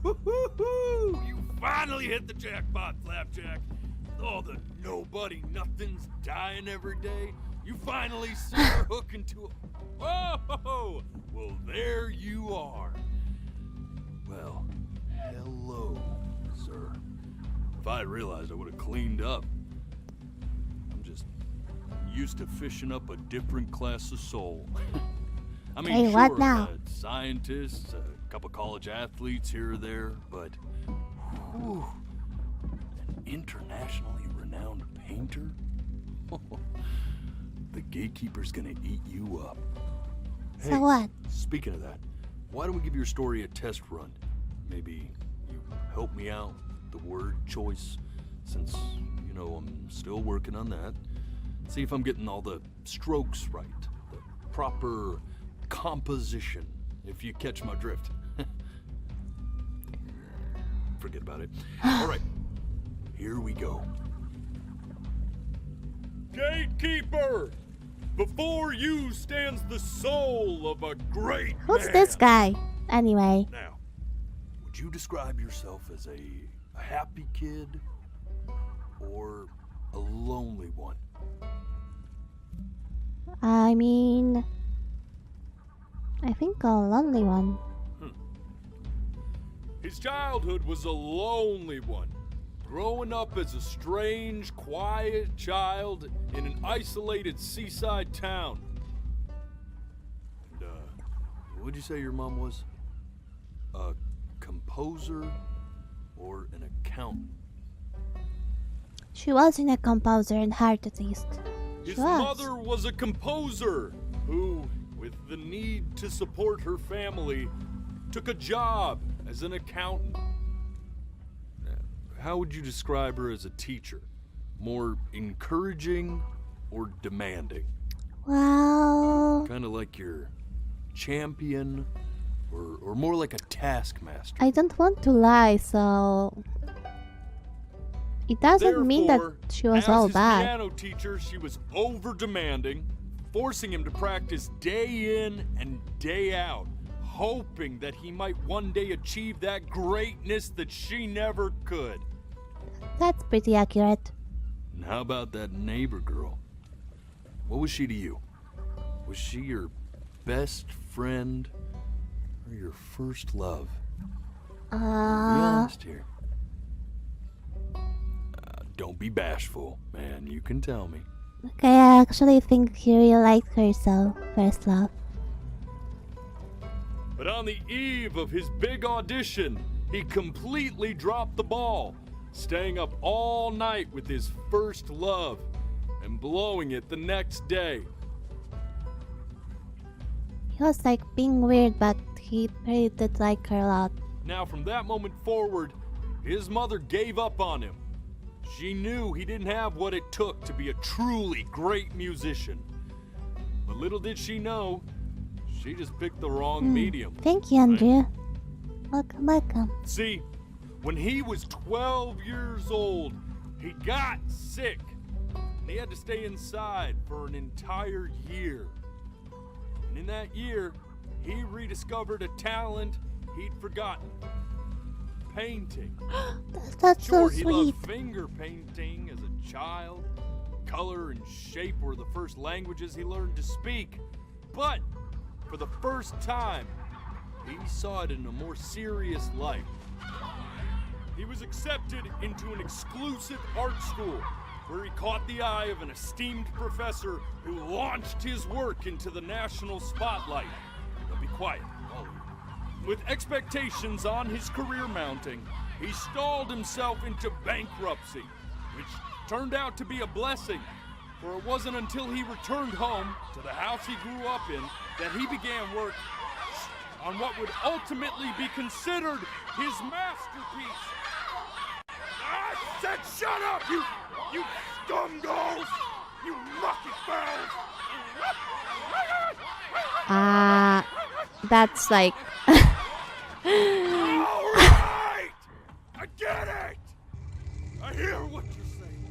You finally hit the jackpot, Flapjack. Oh, the nobody nothing's dying every day. You finally see her hook into a... Oh, well, there you are. Well, hello, sir. If I had realized, I would have cleaned up. I'm just used to fishing up a different class of soul. I mean, hey, sure, what now? Scientists, a couple college athletes here or there, but whew, an internationally renowned painter? The gatekeeper's gonna eat you up. So Hey, what? Speaking of that, why don't we give your story a test run? Maybe you help me out with the word choice, since, you know, I'm still working on that. See if I'm getting all the strokes right, the proper composition, if you catch my drift. Forget about it. All right, here we go. Gatekeeper! Before you stands the soul of a great Who's man. this guy? Anyway. Now, would you describe yourself as a happy kid or a lonely one? I mean, I think a lonely one. His childhood was a lonely one. Growing up as a strange, quiet child in an isolated seaside town. And, what'd you say your mom was? A composer or an accountant? She wasn't a composer and heart disease. His mother was a composer who, with the need to support her family, took a job as an accountant. How would you describe her as a teacher? More encouraging or demanding? Well, Kind of like your champion or more like a taskmaster? I don't want to lie, so it doesn't mean that she was all as bad. his piano teacher, she was over-demanding, forcing him to practice day in and day out, hoping that he might one day achieve that greatness that she never could. That's pretty accurate. And how about that neighbor girl? What was she to you? Was she your best friend or your first love? Be honest here. Don't be bashful, man. You can tell me. Okay, I actually think he really liked her, so first love. But on the eve of his big audition, he completely dropped the ball, staying up all night with his first love and blowing it the next day. He was like being weird, but he really did like her a lot. Now, from that moment forward, his mother gave up on him. She knew he didn't have what it took to be a truly great musician. But little did she know, she just picked the wrong medium. Thank you, Andrea. Welcome, welcome. See, when he was 12 years old, he got sick. And he had to stay inside for an entire year. And in that year, he rediscovered a talent he'd forgotten. Painting. That's Sure, so he sweet. loved finger painting as a child. Color and shape were the first languages he learned to speak. But for the first time, he saw it in a more serious light. He was accepted into an exclusive art school where he caught the eye of an esteemed professor who launched his work into the national spotlight. Now be quiet, all of you. With expectations on his career mounting, he stalled himself into bankruptcy, which turned out to be a blessing, for it wasn't until he returned home to the house he grew up in that he began work on what would ultimately be considered his masterpiece. I said shut up, you scumballs! You mucky fowls! That's like... Alright! I get it! I hear what you're saying.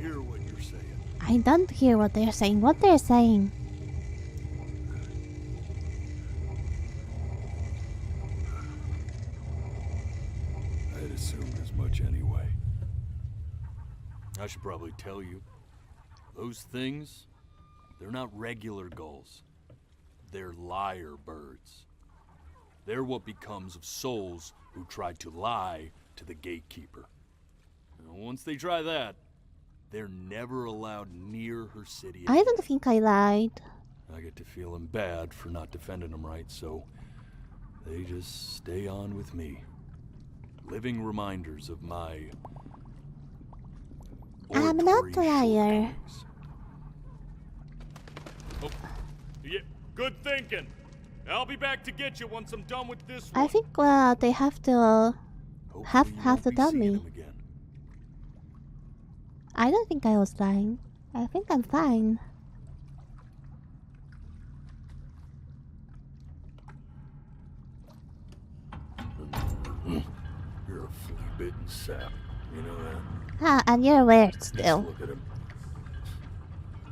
hear what you're saying. I don't hear what they're saying. What they're saying? I'd assumed as much anyway. I should probably tell you, those things, they're not regular gulls. They're lyre birds. They're what becomes of souls who tried to lie to the gatekeeper. And once they try that, they're never allowed near her city again. I don't think I lied. I get to feeling bad for not defending them right, so they just stay on with me. Living reminders of my... I'm not a liar. Oh, yeah, good thinking. I'll be back to get you once I'm done with this I one. think they have to have to tell me. I don't think I was lying. I think I'm fine. You're a flea-bitten sap, you know that? Ah, and you're weird still. Just look at him.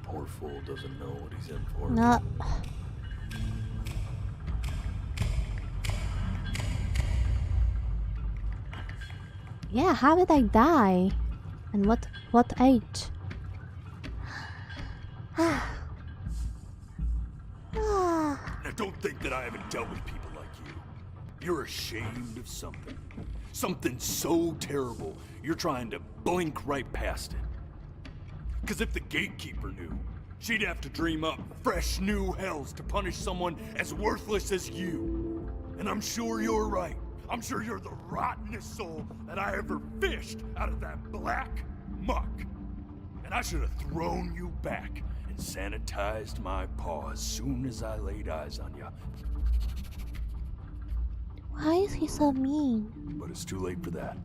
Poor fool doesn't know what he's in for. No. Yeah, how did I die? And what age? Now don't think that I haven't dealt with people like you. You're ashamed of something. Something so terrible, you're trying to blink right past it. Because if the gatekeeper knew, she'd have to dream up fresh new hells to punish someone as worthless as you. And I'm sure you're right. I'm sure you're the rottenest soul that I ever fished out of that black muck. And I should have thrown you back and sanitized my paw as soon as I laid eyes on you. Why is he so mean? But it's too late for that.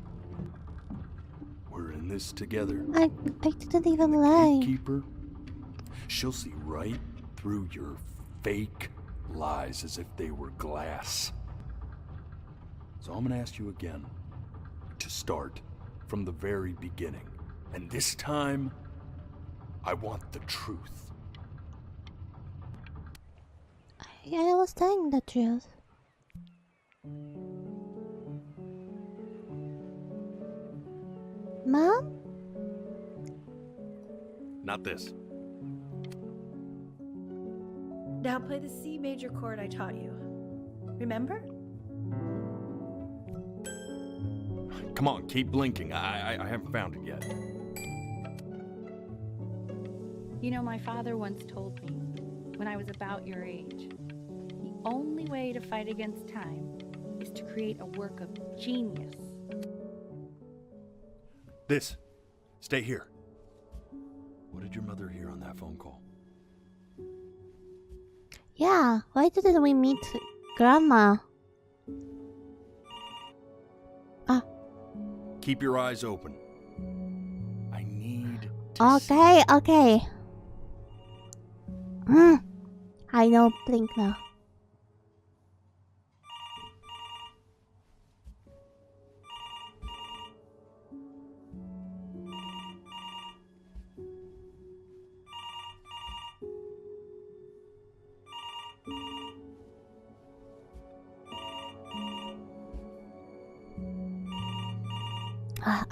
We're in this together. I didn't even lie. Gatekeeper, she'll see right through your fake lies as if they were glass. So I'm gonna ask you again to start from the very beginning. And this time, I want the truth. I was telling the truth. Mom? Not this. Now play the C major chord I taught you. Remember? Come on, keep blinking. I haven't found it yet. You know, my father once told me, when I was about your age, the only way to fight against time is to create a work of genius. This. Stay here. What did your mother hear on that phone call? Yeah, why didn't we meet Grandma? Keep your eyes open. I need Okay, okay. I know blink now.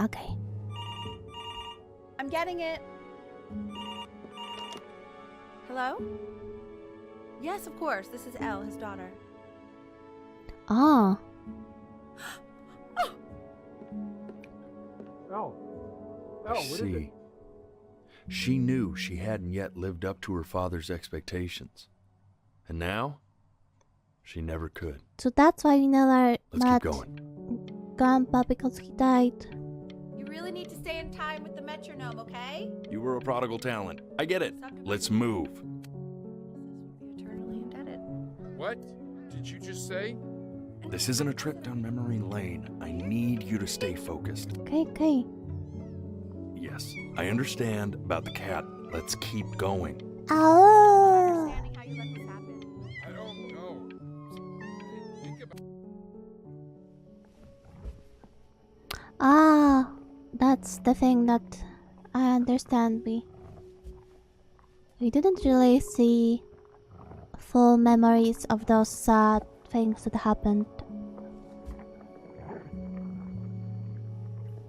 Okay. I'm getting it. Hello? Yes, of course. This is Elle, his daughter. Oh. Oh, I what is it? see. She knew she hadn't yet lived up to her father's expectations. And now, she never could. So that's why we never Let's met keep going. Grandpa, because he died. You really need to stay in time with the metronome, okay? You were a prodigal talent. I get it. Let's move. Eternally indebted. What did you just say? This isn't a trip down memory lane. I need you to stay focused. Okay. Yes, I understand about the cat. Let's keep going. Oh. Understanding how you let this happen. I don't know. Think about Ah, that's the thing that I understand. We didn't really see full memories of those sad things that happened.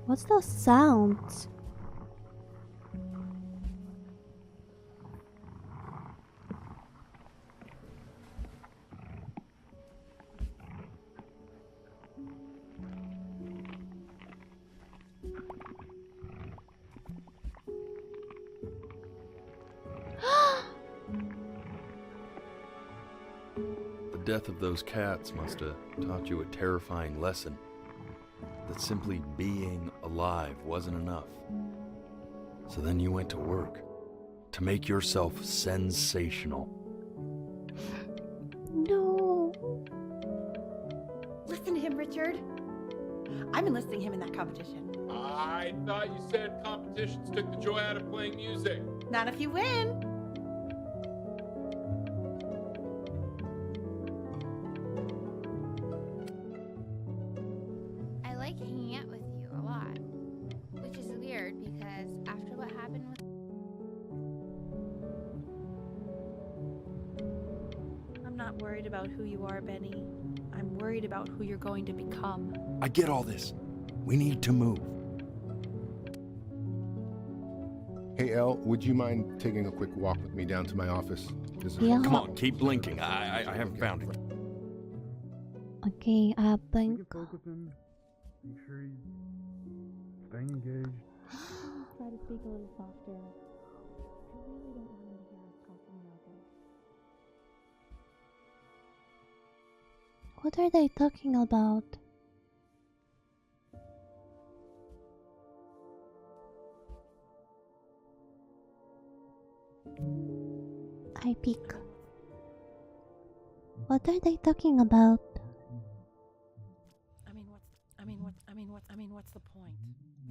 What's those sounds? The death of those cats must have taught you a terrifying lesson. That simply being alive wasn't enough. So then you went to work to make yourself sensational. No. Listen to him, Richard. I'm enlisting him in that competition. I thought you said competitions took the joy out of playing music. Not if you win. I like hanging out with you a lot, which is weird because after what happened with... I'm not worried about who you are, Benny. I'm worried about who you're going to become. I get all this. We need to move. Hey, Elle, would you mind taking a quick walk with me down to my office? Yeah. Come on, keep blinking. I haven't found it. Okay, blink. Focusing. Make sure he's staying engaged. Try to speak a little softer. I really don't want him to hear us talking about this. What are they talking about? I peek. What are they talking about? What's the point?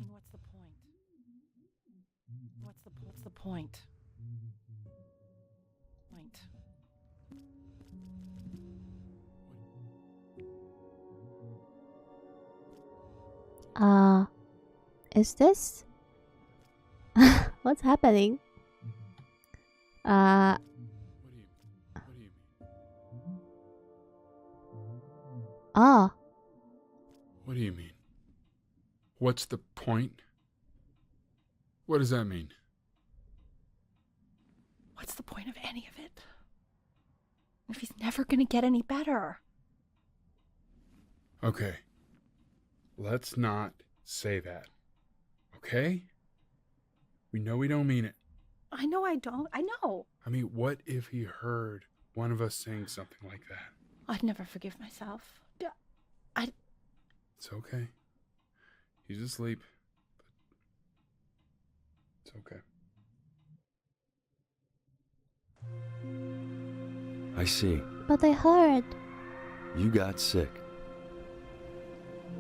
What's the point? What's the point? Is this? What's happening? What do you mean? What do you mean? What's the point? What does that mean? What's the point of any of it? If he's never gonna get any better. Okay. Let's not say that. Okay? We know we don't mean it. I know I don't. I know. I mean, what if he heard one of us saying something like that? I'd never forgive myself. It's okay. He's asleep. But it's okay. I see. But I heard. You got sick.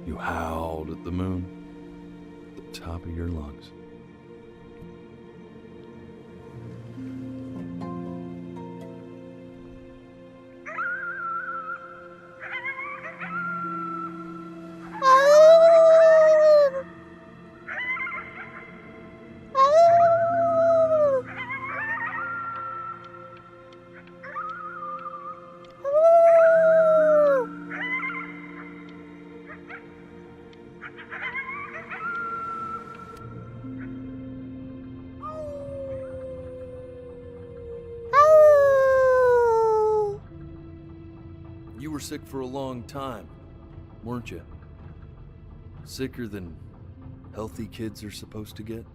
You howled at the moon at the top of your lungs. You were sick for a long time, weren't you? Sicker than healthy kids are supposed to get?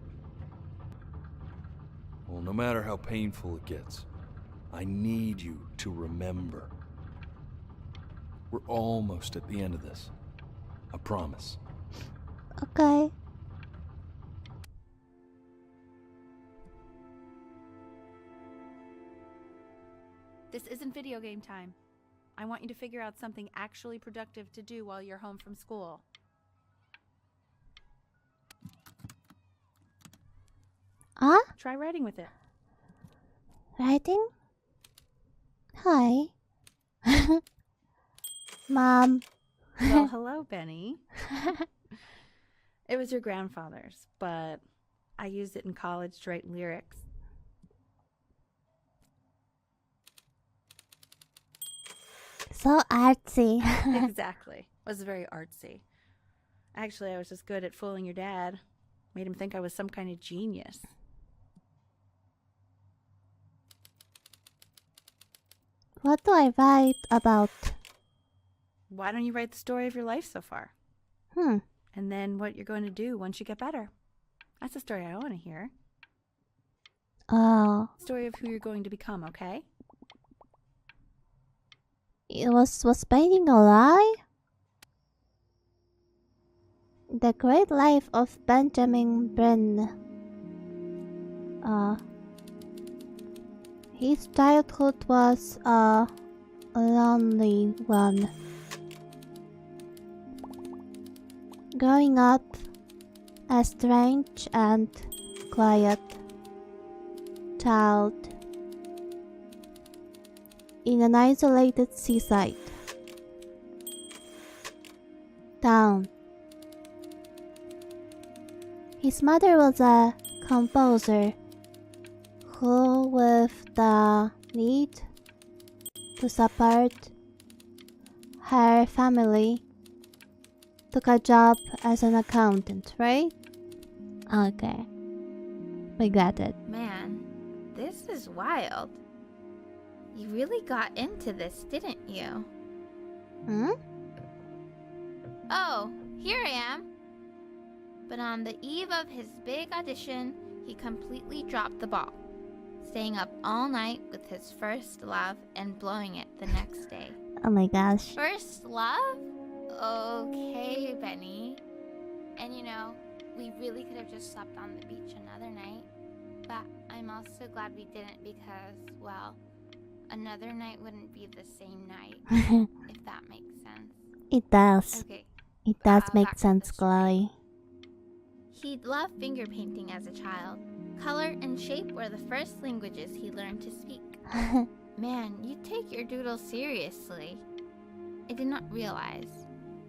Well, no matter how painful it gets, I need you to remember. We're almost at the end of this. I promise. Okay. This isn't video game time. I want you to figure out something actually productive to do while you're home from school. Try writing with it. Writing? Hi. Mom. Well, hello, Benny. It was your grandfather's, but I used it in college to write lyrics. So artsy. Exactly. Was very artsy. Actually, I was just good at fooling your dad. Made him think I was some kind of genius. What do I write about? Why don't you write the story of your life so far? And then what you're going to do once you get better. That's the story I want to hear. Oh. Story of who you're going to become, okay? It was painting a lie? The Great Life of Benjamin Brin. His childhood was a lonely one. Growing up a strange and quiet child in an isolated seaside town. His mother was a composer who, with the need to support her family, took a job as an accountant, right? Okay. We got it. Man, this is wild. You really got into this, didn't you? Oh, here I am. But on the eve of his big audition, he completely dropped the ball, staying up all night with his first love and blowing it the next day. Oh my gosh. First love? Okay, Benny. And you know, we really could have just slept on the beach another night. But I'm also glad we didn't because, well, another night wouldn't be the same night, if that makes sense. It does. Okay. It does make back to sense, the story. Chloe. He'd loved finger painting as a child. Color and shape were the first languages he learned to speak. Man, you take your doodle seriously. I did not realize,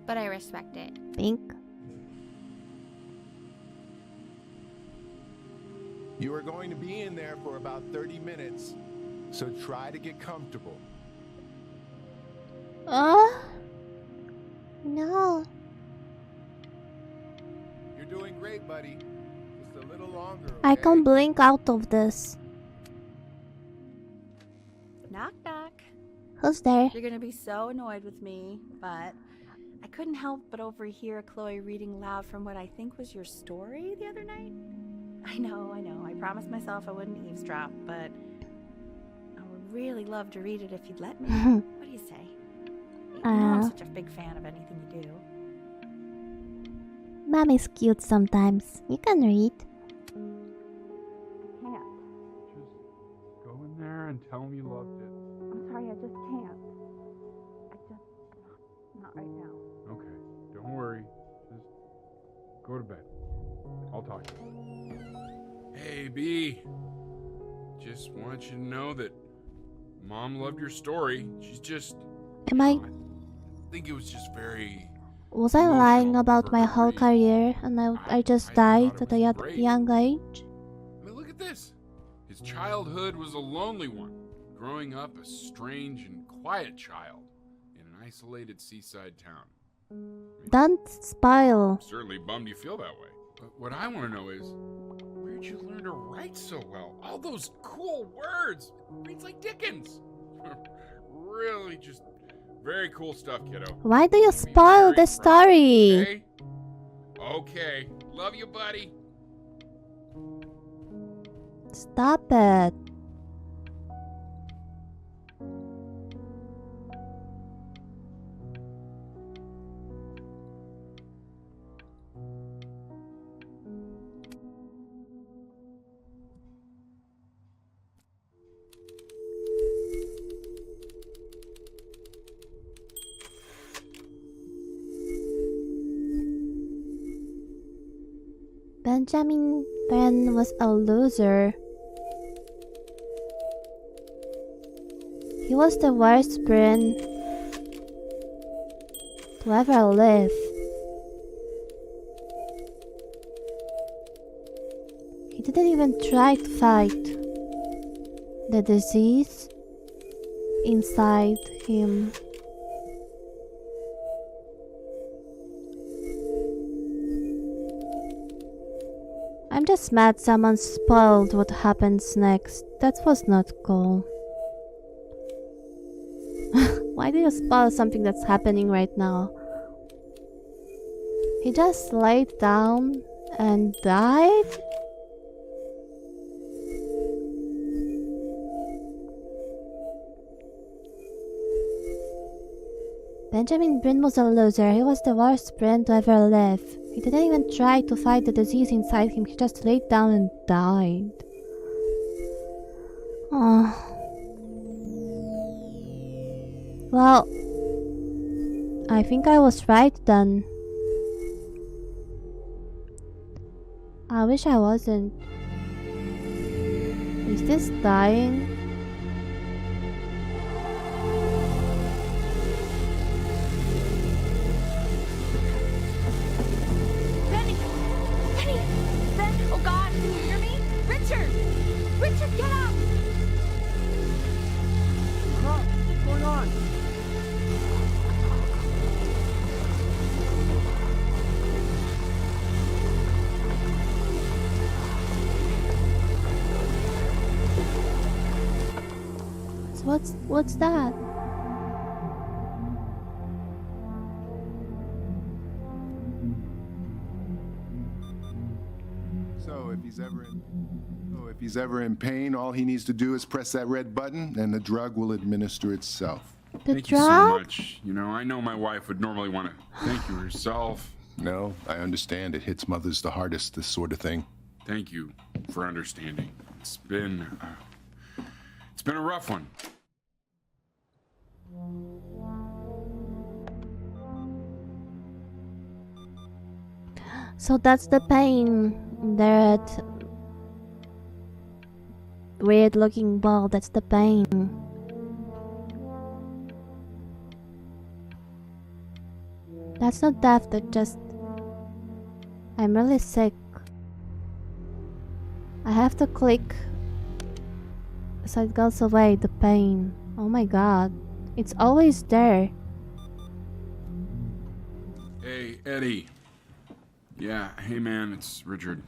but I respect it. Pink? You are going to be in there for about 30 minutes, so try to get comfortable. No. You're doing great, buddy. Just a little longer, okay? I can't blink out of this. Knock, knock. Who's there? You're going to be so annoyed with me, but I couldn't help but overhear Chloe reading loud from what I think was your story the other night. I know. I promised myself I wouldn't eavesdrop, but I would really love to read it if you'd let me. What do you say? You know I'm such a big fan of anything you do. Mommy's cute sometimes. You can read. Can't. Just go in there and tell him you loved it. I'm sorry, I just can't. Not right now. Okay, don't worry. Just go to bed. I'll talk to you. Hey, B. Just want you to know that Mom loved your story. She's just... Am I... I think it was just very... Was I lying about my whole career and I just died at a young age? I mean, look at this. His childhood was a lonely one, growing up a strange and quiet child in an isolated seaside town. Don't spoil. I'm certainly bummed you feel that way. But what I want to know is, where'd you learn to write so well? All those cool words. Reads like Dickens. Really just very cool stuff, kiddo. Why do you spoil the story? Okay? Okay. Love you, buddy. Stop it. Benjamin Penn was a loser. He was the worst brain to ever live. He didn't even try to fight the disease inside him. I'm just mad someone spoiled what happens next. That was not cool. Why do you spoil something that's happening right now? He just laid down and died? Benjamin Brin was a loser. He was the worst Brin to ever live. He didn't even try to fight the disease inside him. He just laid down and died. Oh. Well, I think I was right then. I wish I wasn't. Is this dying? Benny! Benny! Ben! Oh God! Can you hear me? Richard! Richard, get up! What's going on? So what's that? So if he's ever in pain, all he needs to do is press that red button and the drug will administer itself. Thank you so much. You know, I know my wife would normally want to thank you herself. No, I understand. It hits mothers the hardest, this sort of thing. Thank you for understanding. It's been a rough one. So that's the pain. That weird looking ball, that's the pain. That's not death, that just... I'm really sick. I have to click so it goes away, the pain. Oh my god. It's always there. Hey, Eddie. Yeah, hey man, it's Richard.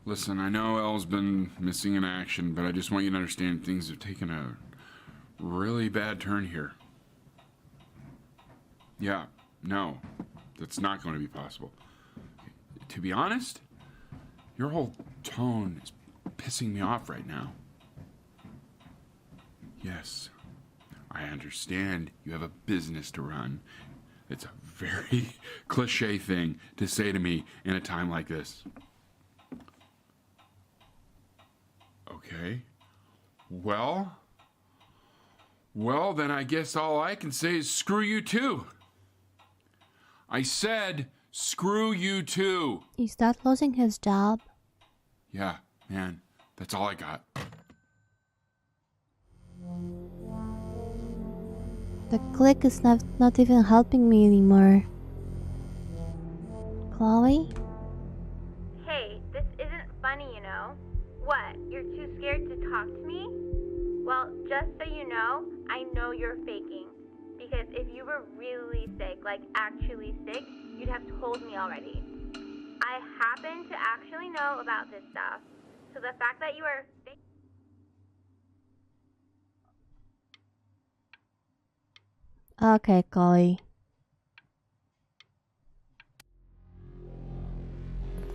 Listen, I know Elle's been missing in action, but I just want you to understand things have taken a really bad turn here. Yeah, no, that's not going to be possible. To be honest, your whole tone is pissing me off right now. Yes, I understand you have a business to run. It's a very cliche thing to say to me in a time like this. Okay. Well, then I guess all I can say is screw you too. I said screw you too. Is that losing his job? Yeah, man, that's all I got. The click is not even helping me anymore. Chloe? Hey, this isn't funny, you know. What, you're too scared to talk to me? Well, just so you know, I know you're faking. Because if you were really sick, like actually sick, you'd have told me already. I happen to actually know about this stuff. So the fact that you are faking... Okay, Chloe.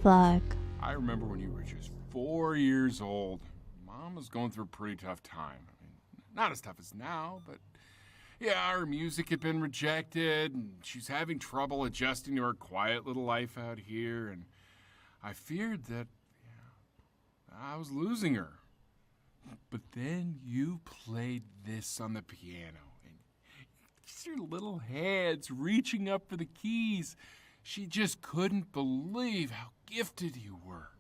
Fuck. I remember when you were just 4 years old. Mom was going through a pretty tough time. I mean, not as tough as now, but yeah, her music had been rejected, and she's having trouble adjusting to her quiet little life out here, and I feared that I was losing her. But then you played this on the piano, and just your little hands reaching up for the keys. She just couldn't believe how gifted you were.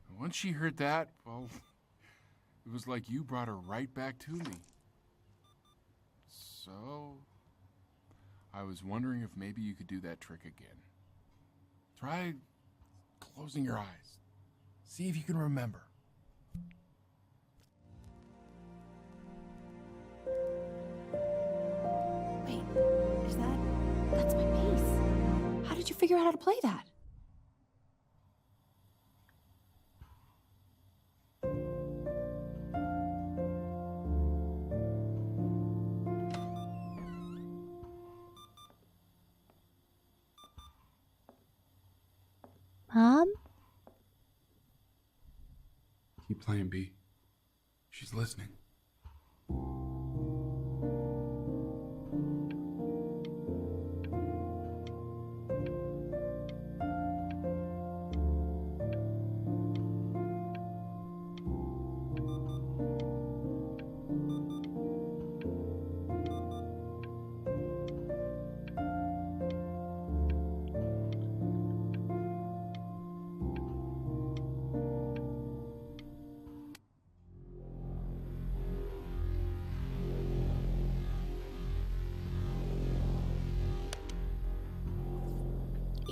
And once she heard that, well, it was like you brought her right back to me. So, I was wondering if maybe you could do that trick again. Try closing your eyes. See if you can remember. Wait, that's my bass. How did you figure out how to play that? Mom? Keep playing, B. She's listening.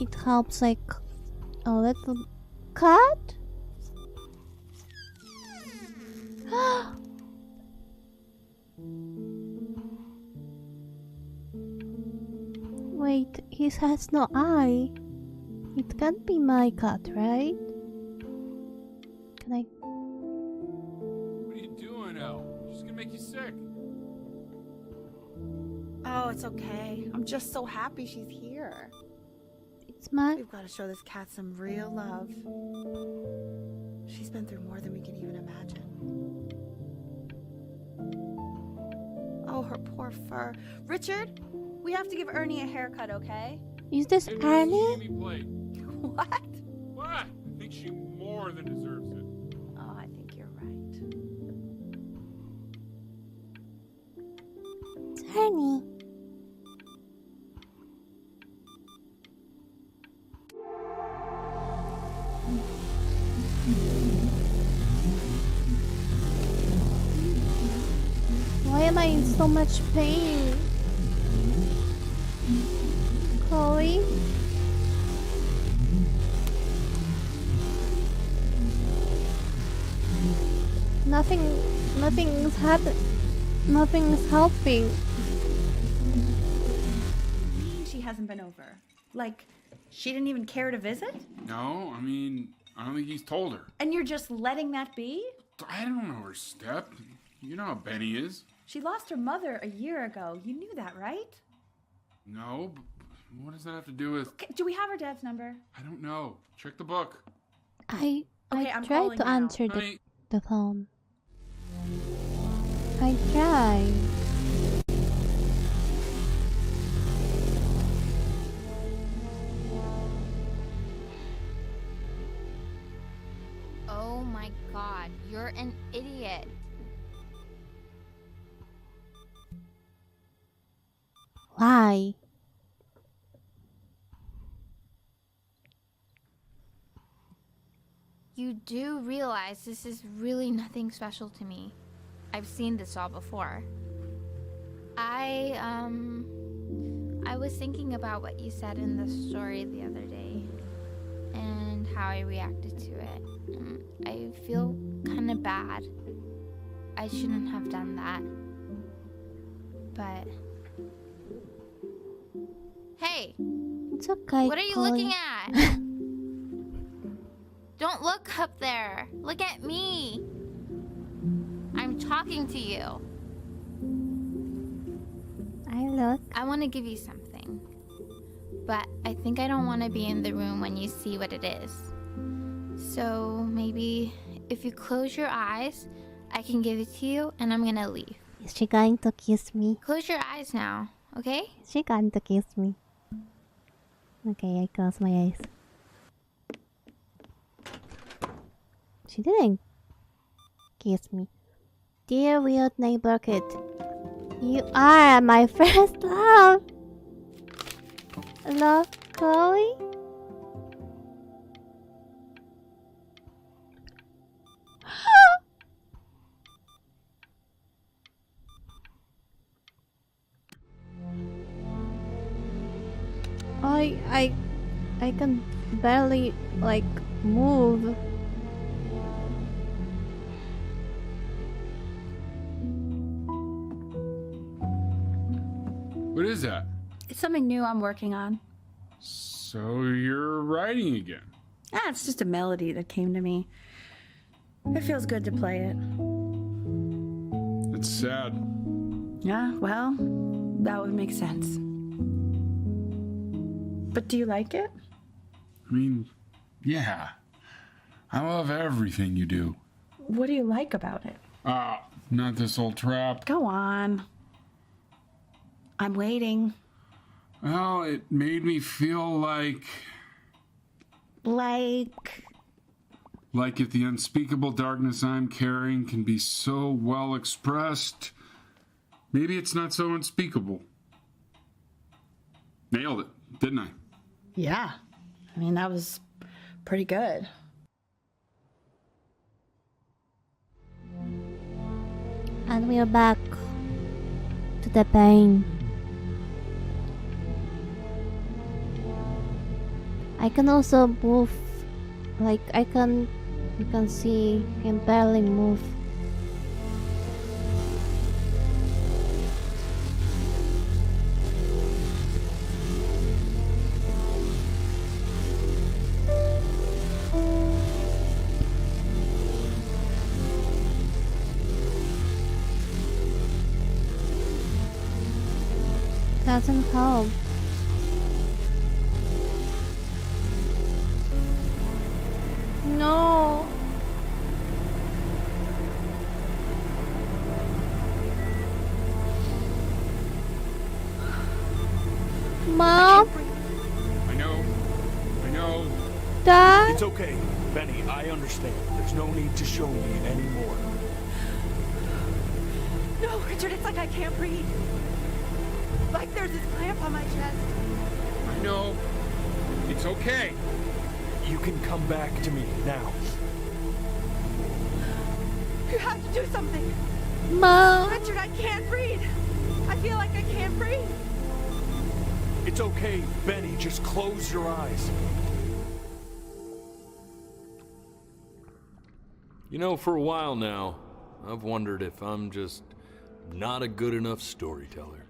It helps like a little cut. Wait, he has no eye. It can't be my cat, right? Can I? What are you doing, Elle? She's gonna make you sick. Oh, it's okay. I'm just so happy she's here. It's my. We've got to show this cat some real love. She's been through more than we can even imagine. Oh, her poor fur. Richard, we have to give Ernie a haircut, okay? Is this Hey, Annie? Give me plate. What? What? I think she more than deserves it. Oh, I think you're right. It's Annie. Why am I in so much pain? Chloe? Nothing's helping. She hasn't been over. Like, she didn't even care to visit? No, I mean, I don't think he's told her. And you're just letting that be? I don't know her step. You know how Benny is. She lost her mother a year ago. You knew that, right? No, but what does that have to do with... Okay, do we have her dad's number? I don't know. Check the book. I I'm tried calling to now. answer Honey. the phone. I tried. Oh my god, you're an idiot. Why? You do realize this is really nothing special to me. I've seen this all before. I was thinking about what you said in the story the other day and how I reacted to it. I feel kind of bad. I shouldn't have done that. But hey, It's okay. what are you Chloe. looking at? Don't look up there. Look at me. I'm talking to you. I look. I want to give you something. But I think I don't want to be in the room when you see what it is. So maybe if you close your eyes, I can give it to you and I'm gonna leave. Is she going to kiss me? Close your eyes now, okay? Is she going to kiss me? Okay, I close my eyes. She didn't kiss me. Dear weird neighbor kid, you are my first love. Love, Chloe? I can barely like move. What is that? It's something new I'm working on. So you're writing again? It's just a melody that came to me. It feels good to play it. It's sad. Yeah, well, that would make sense. But do you like it? I mean, yeah. I love everything you do. What do you like about it? Not this old trap. Go on. I'm waiting. Well, it made me feel like if the unspeakable darkness I'm carrying can be so well expressed, maybe it's not so unspeakable. Nailed it, didn't I? Yeah. I mean, that was pretty good. And we're back to the pain. I can also move, like you can see, I can barely move. Doesn't help. No. Mom? I know. Dad? It's okay, Benny, I understand. There's no need to show me anymore. No, Richard, it's like I can't breathe. Like there's this clamp on my chest. I know. It's okay. You can come back to me now. You have to do something. Mom? Richard, I can't breathe. I feel like I can't breathe. It's okay, Benny, just close your eyes. You know, for a while now, I've wondered if I'm just not a good enough storyteller.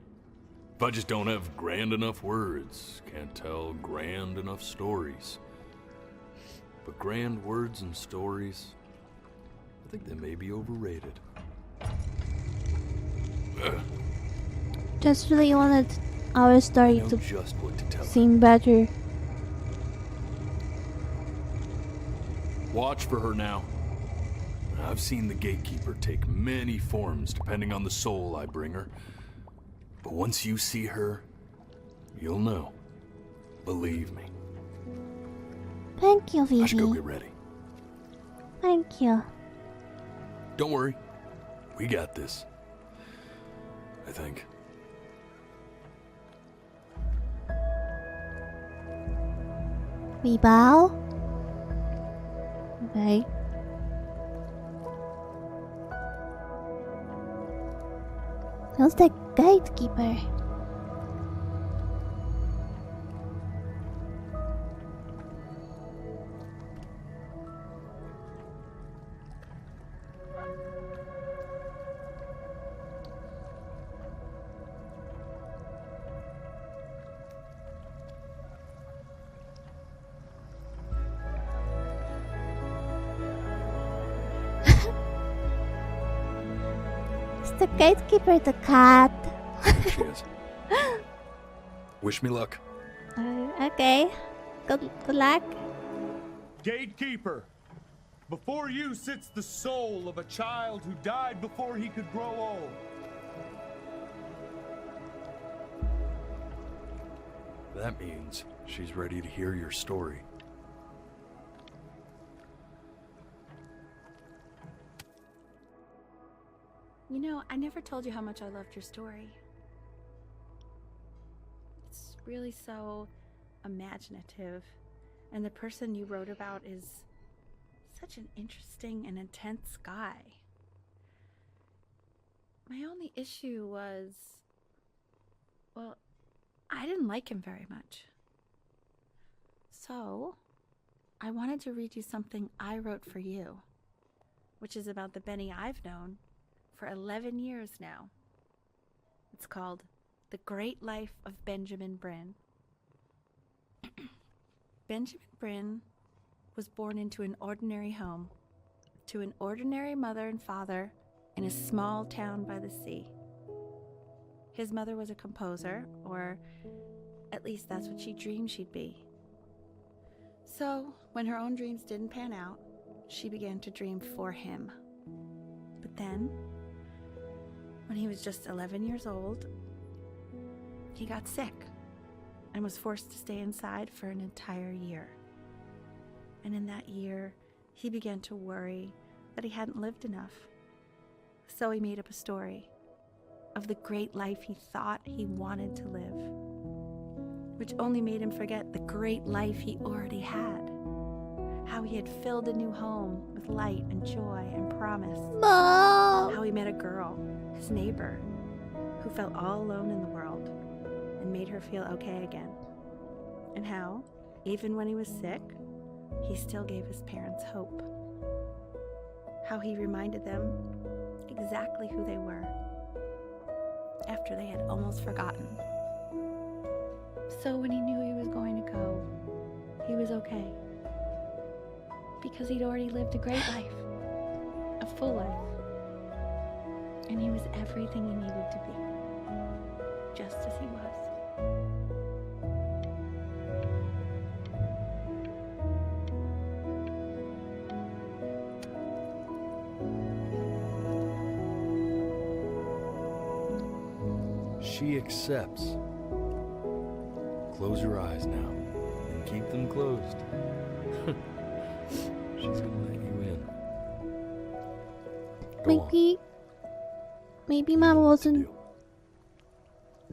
If I just don't have grand enough words, can't tell grand enough stories. But grand words and stories, I think they may be overrated. Just really wanted our story to just what to tell seem better. Watch for her now. I've seen the gatekeeper take many forms depending on the soul I bring her. But once you see her, you'll know. Believe me. Thank you, Vivi. I should go get ready. Thank you. Don't worry. We got this. I think. We bow. Okay. Who's the gatekeeper? Is the gatekeeper the cat? She is. Wish me luck. Okay. Good luck. Gatekeeper, before you sits the soul of a child who died before he could grow old. That means she's ready to hear your story. You know, I never told you how much I loved your story. It's really so imaginative, and the person you wrote about is such an interesting and intense guy. My only issue was, well, I didn't like him very much. So, I wanted to read you something I wrote for you, which is about the Benny I've known for 11 years now. It's called The Great Life of Benjamin Bryn. Benjamin Bryn was born into an ordinary home, to an ordinary mother and father in a small town by the sea. His mother was a composer, or at least that's what she dreamed she'd be. So, when her own dreams didn't pan out, she began to dream for him. But then, when he was just 11 years old, he got sick and was forced to stay inside for an entire year. And in that year, he began to worry that he hadn't lived enough. So he made up a story of the great life he thought he wanted to live, which only made him forget the great life he already had. How he had filled a new home with light and joy and promise. Mom! How he met a girl, his neighbor, who felt all alone in the world and made her feel okay again. And how, even when he was sick, he still gave his parents hope. How he reminded them exactly who they were after they had almost forgotten. So when he knew he was going to go, he was okay. Because he'd already lived a great life, a full life. And he was everything he needed to be, just as he was. She accepts. Close your eyes now and keep them closed. She's gonna let you in. Maybe Mom wasn't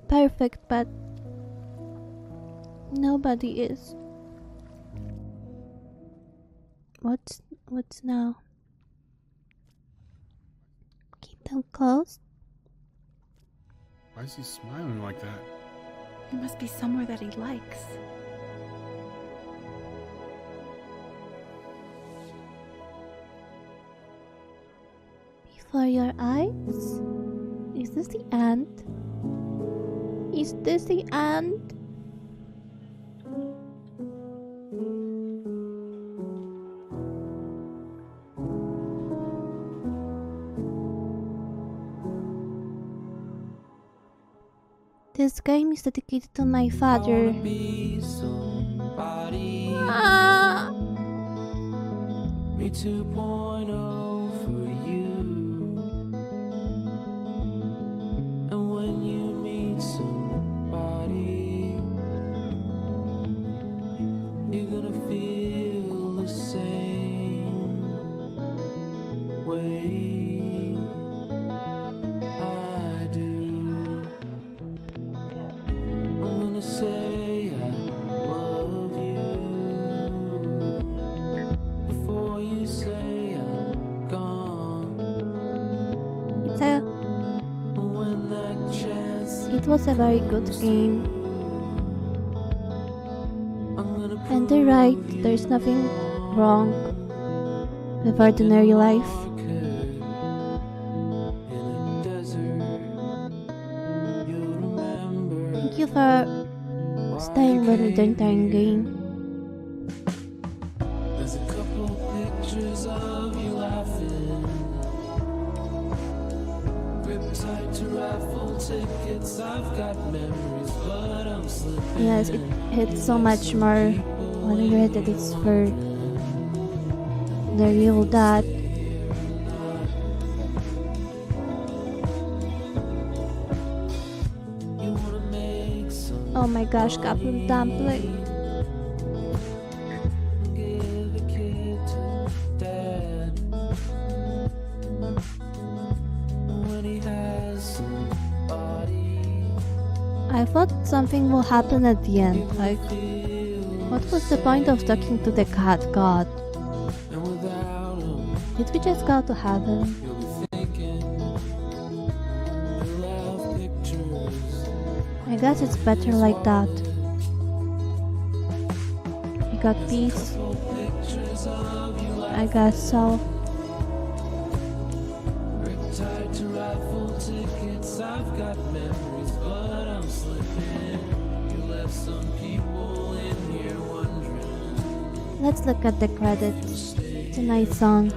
perfect, but nobody is. What's now? Keep them closed. Why is he smiling like that? It must be somewhere that he likes. Before your eyes? Is this the end? Is this the end? This game is dedicated to my father. Ah! Me 2.0 for you. And when you meet somebody, you're gonna feel the same way I do. I'm gonna say I love you before you say I'm gone. When that chance It was a very good game. And they're right, there's nothing wrong with ordinary life. Thank you for staying with me the entire game. There's a couple pictures of you laughing. Grip tight to raffle tickets. I've got memories, but I'm slipping. Yes, it hits so much more when you read that it's for the real dad. Oh my gosh, Captain Dumpling. Give a kid to dad when he has somebody. I thought something will happen at the end. Like, what was the point of talking to the cat god? Did we just go to heaven? I guess it's better like that. We got peace. I guess so. Grip tight to raffle tickets. tickets, I've got memories, but I'm slipping. You left some people in here wondering. Let's look at the credits. It's a nice song.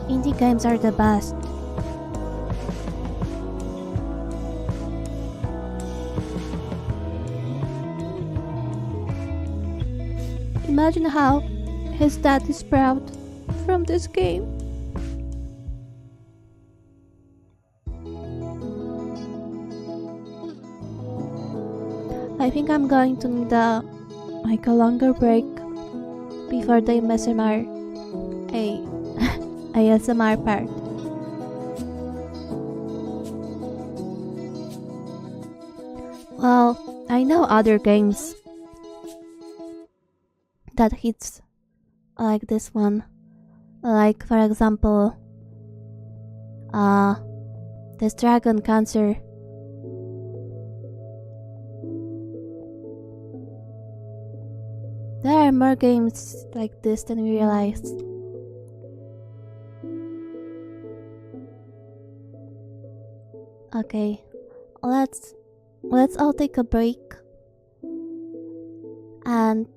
Indie games are the best. Imagine how his dad is proud from this game. I think I'm going to need a longer break before the ASMR part. Well, I know other games that hits like this one, like for example this Dragon Cancer. There are more games like this than we realize. Okay, let's all take a break, and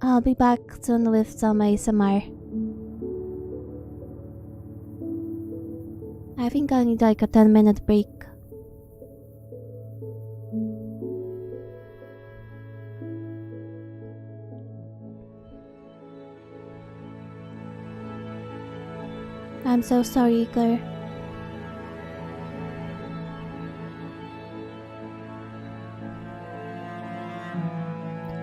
I'll be back soon with some ASMR. I think I need like a 10-minute break. I'm so sorry, Igor.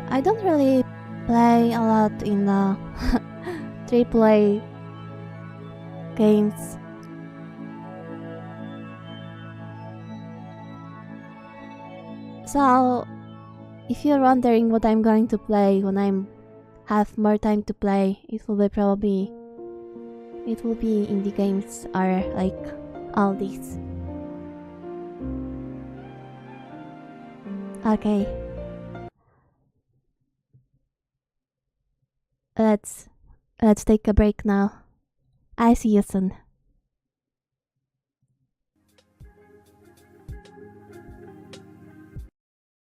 I don't really play a lot in the AAA games. So, if you're wondering what I'm going to play when I have more time to play, it will be indie games or like all these. Okay. Let's take a break now. I see you soon.